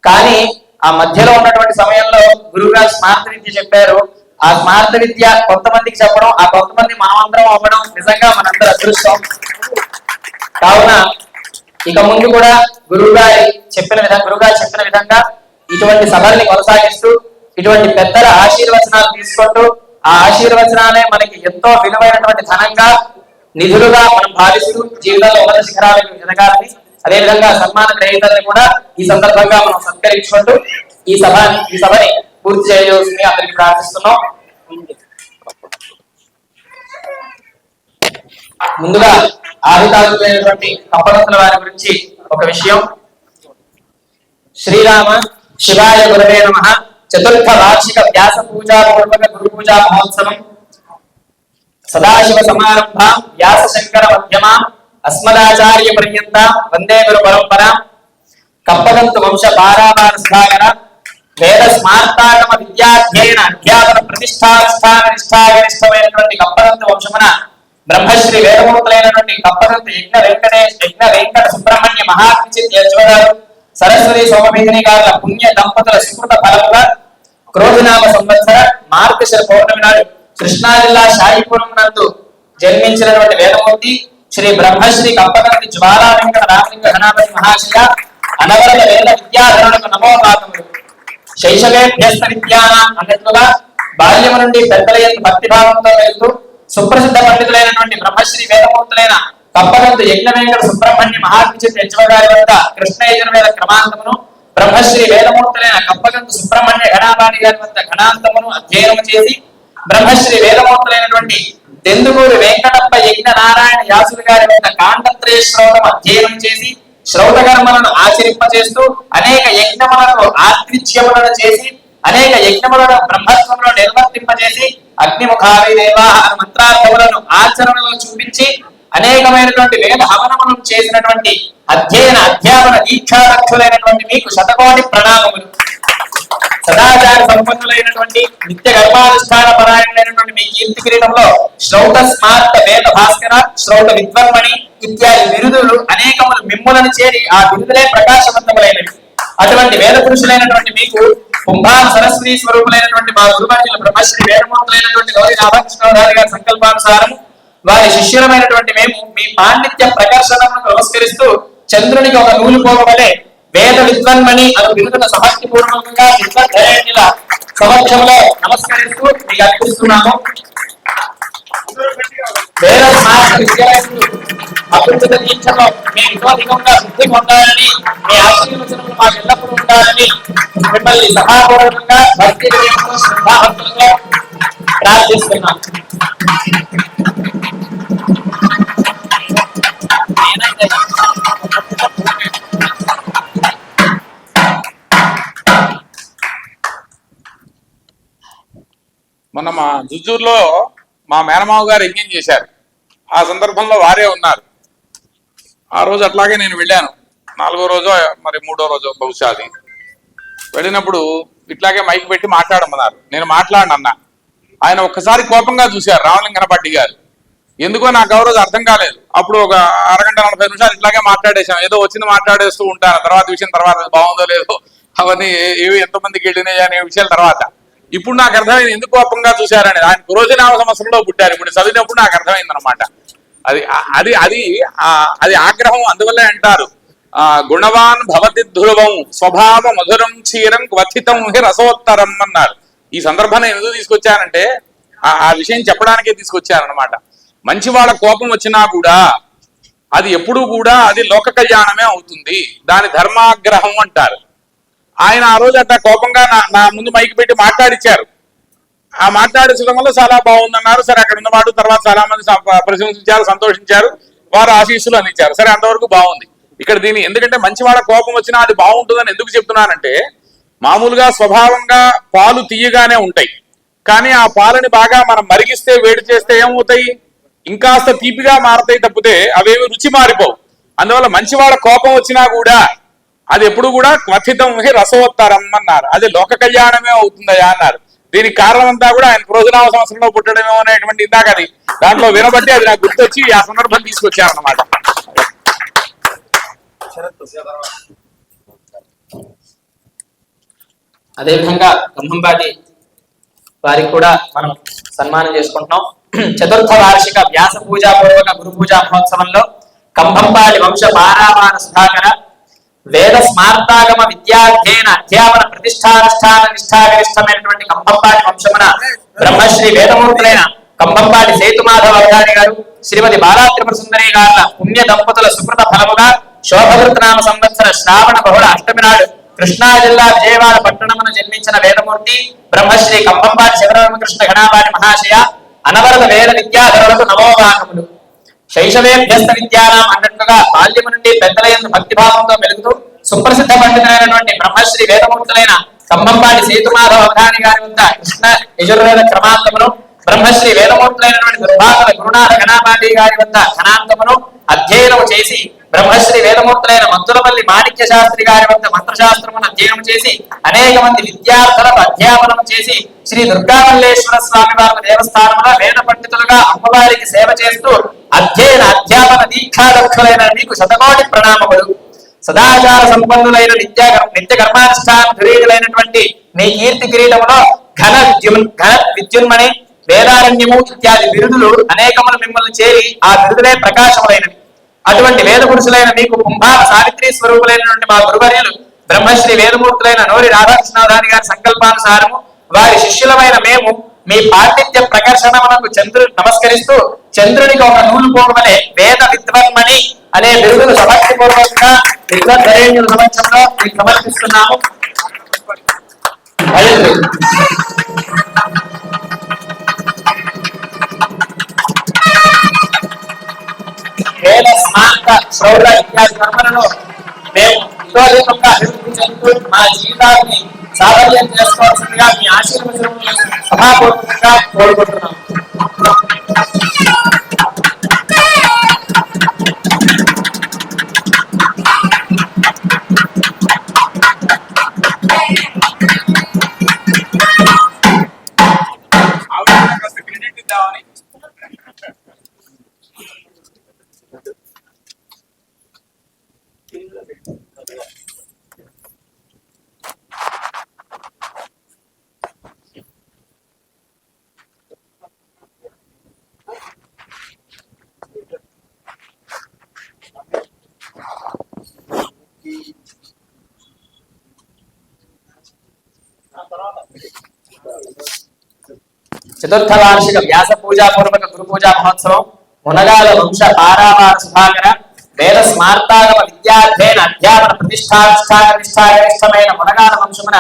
కానీ ఆ మధ్యలో ఉన్నటువంటి సమయంలో గురువు గారు స్మార్థ విద్య చెప్పారు. ఆ స్మార్థ విద్య కొంతమందికి చెప్పడం, ఆ కొంతమంది మనమందరం అవ్వడం నిజంగా మనందరూ అదృష్టం. కావున ఇక ముందు కూడా గురువు గారు చెప్పిన విధంగా ఇటువంటి సభల్ని కొనసాగిస్తూ ఇటువంటి పెద్దల ఆశీర్వచనాలు తీసుకుంటూ ఆ ఆశీర్వచనాలే మనకి ఎంతో విలువైనటువంటి ధనంగా నిధులుగా మనం భావిస్తూ జీవితంలో ఉన్నత శిఖరాలకు ఎదగాలని, అదేవిధంగా సన్మాన గ్రహీతల్ని కూడా ఈ సందర్భంగా మనం సత్కరించుకుంటూ ఈ సభని పూర్తి చేయవలసింది అందరికి ప్రార్థిస్తున్నాం. ముందుగా ఆదితాజులైనటువంటి కప్పదంతుల వారి గురించి ఒక విషయం. శ్రీరామ శివాయ గురవే నమః చతుర్థ వార్షిక వ్యాస పూజా పూర్వక గురు పూజా మహోత్సవం సదాశివ సమారంభ వ్యాస శంకర మధ్యమా అస్మదాచార్య పర్యంత వందే గురు పరంపరా కప్పదంతు వంశ పారావార సాగర వేద స్మార్తాగమ విద్యాధ్యయన అధ్యాపన ప్రతిష్టాస్థాన నిష్ఠాగరిష్టమైనటువంటి కప్పదంతు వంశమున బ్రహ్మశ్రీ వేదమూర్తులైనటువంటి కప్పదంతు యజ్ఞ వెంకట సుబ్రహ్మణ్య మహాత్మిచిత్ యజ్వగారు సరస్వతి సోమభీని గారుల పుణ్య దంపతుల సుకృత ఫలముగా క్రోధనామ సంవత్సర మార్గశిర పౌర్ణమి నాడు కృష్ణా జిల్లా షాయిపురం నందు జన్మించినటువంటి వేదమూర్తి శ్రీ బ్రహ్మశ్రీ కప్పదంతి జ్వాలా వెంకట రామలింగ ఘనాపతి మహాశయ అనవరత వేద విద్యాధరులకు నమోపాతములు. శైశవేభ్యస్త విద్యాన అన్నట్లుగా బాల్యము నుండి పెద్దల యందు భక్తిభావంతో వెళ్తూ సుప్రసిద్ధ పండితులైనటువంటి బ్రహ్మశ్రీ వేదమూర్తులైన కప్పదంతు యజ్ఞ వెంకట సుబ్రహ్మణ్య మహాత్మిచిత్ యజ్వగారి వద్ద కృష్ణ యజుర్వేద క్రమాంతమును, బ్రహ్మశ్రీ వేదమూర్తులైన కప్పదంతు సుబ్రహ్మణ్య గణాపాణి గారి వద్ద గణాంతమును అధ్యయనం చేసి బ్రహ్మశ్రీ వేదమూర్తులైనటువంటి దెందుకూరి వెంకటప్ప యజ్ఞ నారాయణ యాసులు గారి వద్ద కాండత్రయ శ్రౌతం అధ్యయనం చేసి శ్రౌతకర్మలను ఆచరింపచేస్తూ అనేక యజ్ఞములకు ఆతిథ్యములను చేసి అనేక యజ్ఞములను బ్రహ్మత్వంలో నిర్వర్తింపజేసి అగ్నిముఖావి దేవా మంత్రార్థములను ఆచరణలో చూపించి అనేకమైనటువంటి వేద హవనములను చేసినటువంటి అధ్యాపన దీక్షాదక్షులైనటువంటి మీకు శతకోటి ప్రణామములు. సదాచార సంపన్నులైనటువంటి నిత్య గర్భానుష్ఠాన పరాయణులైనటువంటి మీ కీర్తి కిరీటంలో శ్రౌత స్మార్త వేద భాస్కర శ్రౌత విద్వన్మణి ఇత్యాది బిరుదులు అనేకములు మిమ్ములను చేరి ఆ బిరుదులే ప్రకాశవంతములైనవి. అటువంటి వేద పురుషులైనటువంటి మీకు కుంభాన సరస్వతి స్వరూపులైనటువంటి మా గురువర్యులు బ్రహ్మశ్రీ వేదమూర్తులైనటువంటి గౌరీ రాధాకృష్ణరాజు గారి సంకల్పానుసారం వారి శిష్యులమైనటువంటి మేము మీ పాండిత్య ప్రకర్షణను నమస్కరిస్తూ చంద్రునికి ఒక నూలు పోగవలే వేద విద్వన్మణి అను బిరుదును సమష్టి పూర్వకంగా విద్వద్ధేయుల సమక్షంలో నమస్కరిస్తూ మీకు అర్పిస్తున్నాము. వేద స్మారక విద్యాలయంలో అభివృద్ధి దీక్షలో మీ వినోదికంగా వృద్ధి పొందాలని మీ ఆశీర్వచనలు మాకు ఎల్లప్పుడూ ఉండాలని మిమ్మల్ని సభాపూర్వకంగా భక్తి శ్రద్ధాభక్తులతో ప్రార్థిస్తున్నాం. మొన్న మా జుజ్జూరులో మా మేనమావ గారు యజ్ఞం చేశారు. ఆ సందర్భంలో వారే ఉన్నారు. ఆ రోజు అట్లాగే నేను వెళ్ళాను. 4వ రోజో మరి 3వ రోజో బహుశా అది. వెళ్ళినప్పుడు ఇట్లాగే మైక్ పెట్టి మాట్లాడమన్నారు. నేను మాట్లాడనన్నా. ఆయన ఒక్కసారి కోపంగా చూశారు రామలింగనపాటి గారు. ఎందుకో నాకు ఆ రోజు అర్థం కాలేదు. అప్పుడు ఒక అరగంట 40 నిమిషాలు ఇట్లాగే మాట్లాడేశాం. ఏదో వచ్చింది మాట్లాడేస్తూ ఉంటాను. తర్వాత విషయం తర్వాత బాగుందో లేదో అవన్నీ ఏవి ఎంతమందికి వెళ్ళినాయి అనే విషయాల తర్వాత. ఇప్పుడు నాకు అర్థమైంది ఎందుకు కోపంగా చూశారని. ఆయన పురోజనామ సంవత్సరంలో పుట్టారు. ఇప్పుడు చదివినప్పుడు నాకు అర్థమైంది అనమాట. అది అది అది అది ఆగ్రహం. అందువల్లే అంటారు గుణవాన్ భవతి ధ్రువం స్వభావ మధురం క్షీరం క్వథితం హి రసోత్తరం అన్నారు. ఈ సందర్భాన్ని ఎందుకు తీసుకొచ్చానంటే ఆ విషయం చెప్పడానికే తీసుకొచ్చారనమాట. మంచి వాళ్ళ కోపం వచ్చినా కూడా అది ఎప్పుడూ కూడా అది లోక కళ్యాణమే అవుతుంది. దాని ధర్మాగ్రహం అంటారు. ఆయన ఆ రోజు అట్లా కోపంగా నా ముందు మైకి పెట్టి మాట్లాడిచ్చారు. ఆ మాట్లాడించడం వల్ల చాలా బాగుందన్నారు. సరే అక్కడ ఉన్నవాడు తర్వాత చాలా మంది ప్రశంసించారు, సంతోషించారు, వారు ఆశీస్సులు అందించారు. సరే అంతవరకు బాగుంది. ఇక్కడ దీని ఎందుకంటే మంచి వాళ్ళ కోపం వచ్చినా అది బాగుంటుందని ఎందుకు చెప్తున్నానంటే మామూలుగా స్వభావంగా పాలు తీయగానే ఉంటాయి. కానీ ఆ పాలని బాగా మనం మరిగిస్తే వేడి చేస్తే ఏమవుతాయి? ఇంకాస్త తీపిగా మారతాయి తప్పితే అవేమి రుచి మారిపోవు. అందువల్ల మంచి వాళ్ళ కోపం వచ్చినా కూడా అది ఎప్పుడు కూడా క్వథితం హి రసోత్తరం అన్నారు. అది లోక కళ్యాణమే అవుతుందయా అన్నారు. దీనికి కారణం అంతా కూడా ఆయన పురోజనామ సంవత్సరంలో పుట్టడమేమో అనేటువంటి ఇందాక అది దాంట్లో వినబట్టి అది నాకు గుర్తొచ్చి ఆ సందర్భం తీసుకొచ్చారన్నమాట. అదేవిధంగా కంభంపాటి వారికి కూడా మనం సన్మానం చేసుకుంటున్నాం. చతుర్థ వార్షిక వ్యాస పూజాపూర్వక గురు పూజా మహోత్సవంలో కంభంపాటి వంశ పారామాన సుధాకర వేద స్మార్తాగమ విద్యాధ్యయన అధ్యాపన ప్రతిష్టానుష్ఠాన నిష్ఠాగరిష్టమైనటువంటి కంభంపాటి వంశమున బ్రహ్మశ్రీ వేదమూర్తులైన కంభంపాటి సేతుమాధవ అవధాని గారు శ్రీమతి బాలా త్రిపుర సుందరి గారుల పుణ్య దంపతుల సుకృత ఫలముగా శోభకృతనామ సంవత్సర శ్రావణ బహుళ అష్టమి నాడు కృష్ణా జిల్లా విజయవాడ పట్టణమున జన్మించిన వేదమూర్తి బ్రహ్మశ్రీ కంభంపాటి శివరామకృష్ణ గణాపాటి మహాశయ అనవరత వేద విద్యాధరులకు నమోవాకములు. శైశవేభ్యస్త విద్యానాం అన్నట్టుగా బాల్యము నుండి పెద్దల యందు భక్తిభావంతో వెలుగుతూ సుప్రసిద్ధ పండితులైనటువంటి బ్రహ్మశ్రీ వేదమూర్తులైన కంభంపాటి సేతుమాధవ అవధాని గారి వద్ద కృష్ణ యజుర్వేద క్రమాంతమును బ్రహ్మశ్రీ వేదమూర్తులైనటువంటి దుర్భాగల గురునాథ గణాపాటి గారి వద్ద ఘనాంతమును అధ్యయనము చేసి బ్రహ్మశ్రీ వేదమూర్తులైన మంతులపల్లి మాణిక్య శాస్త్రి గారి వద్ద మంత్రశాస్త్రమును అధ్యయనం చేసి అనేక మంది విద్యార్థులకు అధ్యాపనం చేసి శ్రీ దుర్గామల్లేశ్వర స్వామి వారి దేవస్థానంలో వేద పండితులుగా అమ్మవారికి సేవ చేస్తూ అధ్యయన అధ్యాపన దీక్షాదక్షులైన మీకు శతకోటి ప్రణామములు. సదాచార సంపన్నులైన నిత్య కర్మానుష్ఠాన ధురీయులైనటువంటి మీ కీర్తి కిరీటములో ఘన విద్యున్మణి వేదారణ్యము ఇత్యాది బిరుదులు అనేకములు మిమ్మల్ని చేరి ఆ బిరుదులే ప్రకాశములైనవి. అటువంటి వేద పురుషులైన మీకు కుంభాల సావిత్రి స్వరూపులైనటువంటి మా గురువర్యులు బ్రహ్మశ్రీ వేదమూర్తులైన నోరి రాధాకృష్ణావధాని గారి సంకల్పానుసారము వారి శిష్యులమైన మేము మీ పాండిత్య ప్రకర్షణమునకు చంద్రుడు నమస్కరిస్తూ చంద్రునికి ఒక నూలు పోవలే వేద విద్వన్మణి అనే బిరుదును సమర్పూర్వకంగా విద్వద్ధరేణ్యుల సమక్షంలో మీకు సమర్పిస్తున్నాము. వేద స్మారక శ్రౌర ఇత్యాది కర్మలను మేము విరోధంగా అభివృద్ధి చెందుతూ మా జీవితాన్ని సాఫల్యం చేసుకోవాల్సిందిగా మీ ఆశీర్వచనములను సభాపూర్వకంగా కోరుకుంటున్నాం. క్రెడిట్ ఇద్దామని చతుర్థ వార్షిక వ్యాస పూజాపూర్వక గురు పూజా మహోత్సవం మునగాల వంశ పారావార సుధాకర వేద స్మార్తాగమ విద్యార్థేన అధ్యాపన ప్రతిష్టాగరిష్టమైన మునగాల వంశమున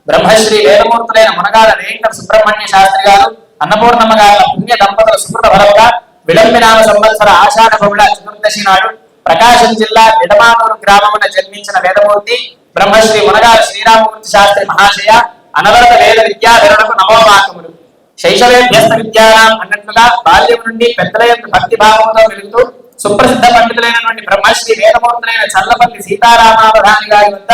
బ్రహ్మశ్రీ వేదమూర్తులైన మునగాల వెంకట సుబ్రహ్మణ్య శాస్త్రి గారు అన్నపూర్ణమ్మ గారి పుణ్య దంపతుల సుకృత ఫలంగా విలంబినామ సంవత్సర ఆషాఢ బహుళ చతుర్దశి నాడు ప్రకాశం జిల్లా ఎడమానూరు గ్రామమున జన్మించిన వేదమూర్తి బ్రహ్మశ్రీ మునగాల శ్రీరామమూర్తి శాస్త్రి మహాశయ అనవరత వేద విద్యాధరులకు నమోవాకములు. శైశవేభ్యస్త విద్యానాం అన్నట్లుగా బాల్యం నుండి పెద్దల యొక్క భక్తి భావంతో వెలుగుతూ సుప్రసిద్ధ పండితులైనటువంటి బ్రహ్మశ్రీ వేదమూర్తులైన చల్లపల్లి సీతారామావధాని గారి వద్ద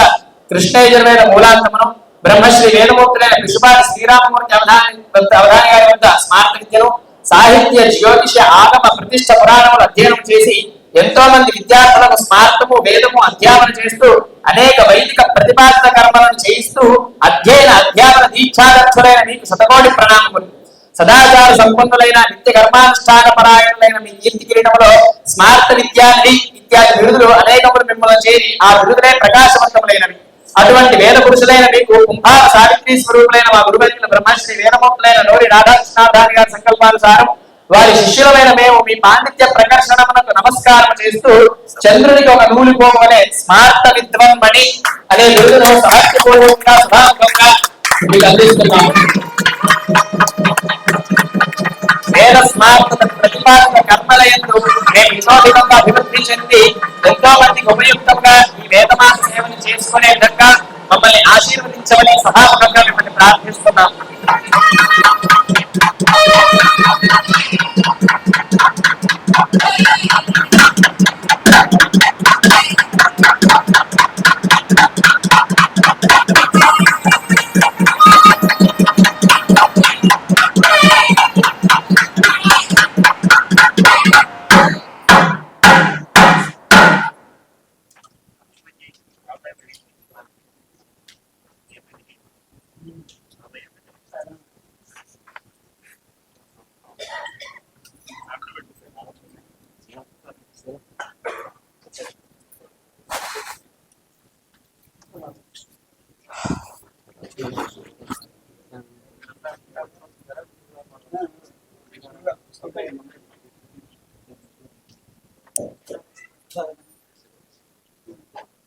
కృష్ణయజుర్వేద మూలాంతమును బ్రహ్మశ్రీ వేదమూర్తులైన పిశుపాటి శ్రీరామమూర్తి అవధాని గారి వద్ద స్మార్త విద్యను సాహిత్య జ్యోతిష ఆగమ ప్రతిష్ట పురాణములు అధ్యయనం చేసి ఎంతో మంది విద్యార్థులకు స్మార్తము వేదము అధ్యాపన చేస్తూ అనేక వైదిక ప్రతిపాదిత కర్మలను చేయిస్తూ అధ్యాపన దీక్షాదక్షులైన మీకు శతకోటి ప్రణామములు. సదాచార సంపన్నులైన నిత్య కర్మానుష్ఠాన పరాయణులైన మీ కీర్తి కిరీటములో స్మార్త విద్యార్థి ఇత్యాది బిరుదులు అనేకములు మిమ్మల్ని చేరి ఆ బిరుదులే ప్రకాశవంతములైనవి. అటువంటి వేద పురుషులైన మీకు కుంభార సావిత్రి స్వరూపులైన మా గురువైన బ్రహ్మశ్రీ వేదమూర్తులైన నోరి రాధాకృష్ణాధారి గారి సంకల్పానుసారం వారి శిష్యులమైన మేము మీ పాండిత్య ప్రకర్షణమునకు నమస్కారం చేస్తూ చంద్రునికి ఒక నూలి పోవలే స్మార్త విద్వన్మణి అనే బిరుదును సాహిత్యపూర్వకంగా సభాముఖంగా మీకు అందిస్తున్నాము. వేద స్మార్త ప్రతిపాదన కర్మల యందు మేము వినోదితంగా అభివృద్ధి చెంది ఎంతో మందికి ఉపయుక్తంగా ఈ వేదమాన సేవను చేసుకునే విధంగా మమ్మల్ని ఆశీర్వదించమని సభాముఖంగా మిమ్మల్ని ప్రార్థిస్తున్నాం.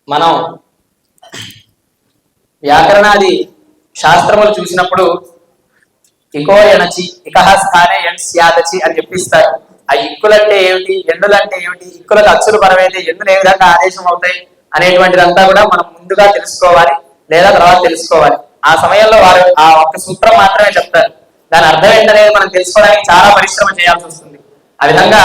మనం వ్యాకరణాది శాస్త్రములు చూసినప్పుడు ఇకో ఎనచి ఇకహ స్థానే ఎన్ స్యాదచి అని చెప్పిస్తారు. ఆ ఇక్కులంటే ఏమిటి, ఎండులంటే ఏమిటి, ఇక్కులకు అచ్చులు పరమైతే ఎండులు ఏ విధంగా ఆదేశం అవుతాయి అనేటువంటిదంతా కూడా మనం ముందుగా తెలుసుకోవాలి లేదా తర్వాత తెలుసుకోవాలి. ఆ సమయంలో వారు ఆ ఒక్క సూత్రం మాత్రమే చెప్తారు. దాని అర్థం ఏంటనేది మనం తెలుసుకోవడానికి చాలా పరిశ్రమ చేయాల్సి వస్తుంది. ఆ విధంగా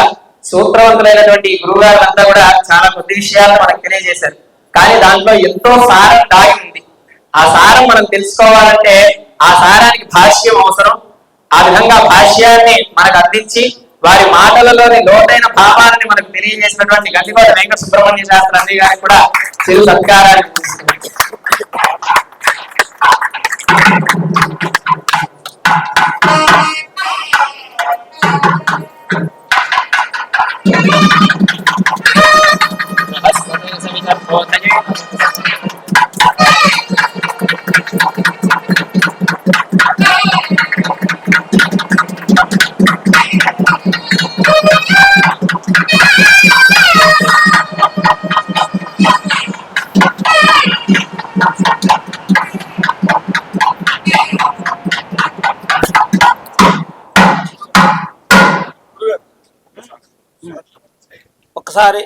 సూత్రవంతులైనటువంటి గురువు గారులంతా కూడా చాలా కొద్ది విషయాలను మనకు తెలియజేశారు. కానీ దాంట్లో ఎంతో సారం దాగి ఉంది. ఆ సారం మనం తెలుసుకోవాలంటే ఆ సారానికి భాష్యం అవసరం. ఆ విధంగా భాష్యాన్ని మనకు అందించి వారి మాటలలోని లోతైన భావాన్ని మనకు తెలియజేసినటువంటి గండికోట వెంకట సుబ్రహ్మణ్య శాస్త్రి అన్నయ్య గారికి కూడా చిరు సత్కారాన్ని ఒకసారి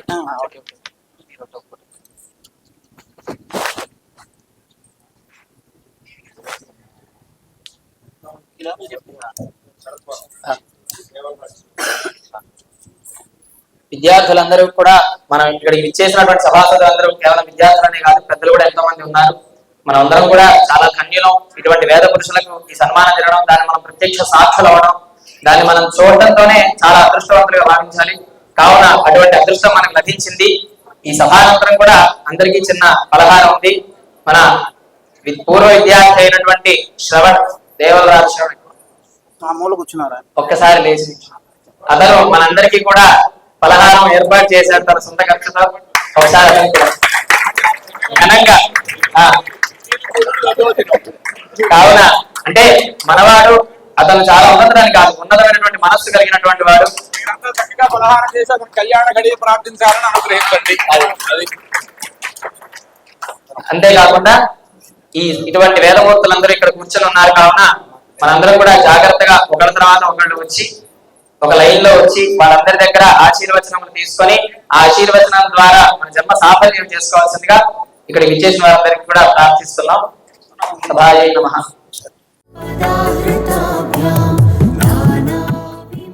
విద్యార్థులందరూ కూడా మనం ఇక్కడికి ఇచ్చేసినటువంటి సభాసదులందరూ కేవలం విద్యార్థులనే కాదు, పెద్దలు కూడా ఎంతో మంది ఉన్నారు. మనం అందరం కూడా చాలా ధన్యులం. ఇటువంటి వేద పురుషులకు ఈ సన్మానం జరగడం, దాన్ని మనం ప్రత్యక్ష సాక్షులు అవ్వడం, దాన్ని మనం చూడటంతోనే చాలా అదృష్టవంతులుగా భావించాలి. కావున అటువంటి అదృష్టం మనకు లభించింది. ఈ సభానంతరం కూడా అందరికీ చిన్న పలహారం ఉంది. మన పూర్వ విద్యార్థి అయినటువంటి శ్రవణ్ దేవరాజు శ్రవణ్ కూర్చున్నారా ఒక్కసారి లేచి అతను మనందరికీ కూడా పలహారం ఏర్పాటు చేశారు తన సొంత ఖర్చుతో. ఒకసారి ఘనంగా కావున అంటే మనవాడు అతను చాలా ఉన్నతమని కాదు, ఉన్నతమైనటువంటి మనస్సు కలిగినటువంటి వాడు. మీరంతా చక్కగా పలహారం చేసి అతను కళ్యాణ గడియ ప్రార్థించాలని అనుగ్రహించండి. అది అంతేకాకుండా ఇటువంటి వేదమూర్తులందరూ ఇక్కడ కూర్చొని ఉన్నారు కావున మనందరం కూడా జాగ్రత్తగా ఒకరి తర్వాత ఒకళ్ళు వచ్చి ఒక లైన్ లో వచ్చి వాళ్ళందరి దగ్గర ఆశీర్వచనములు తీసుకొని ఆ ఆశీర్వచనం ద్వారా మన జన్మ సాఫల్యం చేసుకోవాల్సిందిగా ఇక్కడ విచ్చేసిన వారందరికీ కూడా ప్రార్థిస్తున్నాం. సభాయై నమః. पदाहृता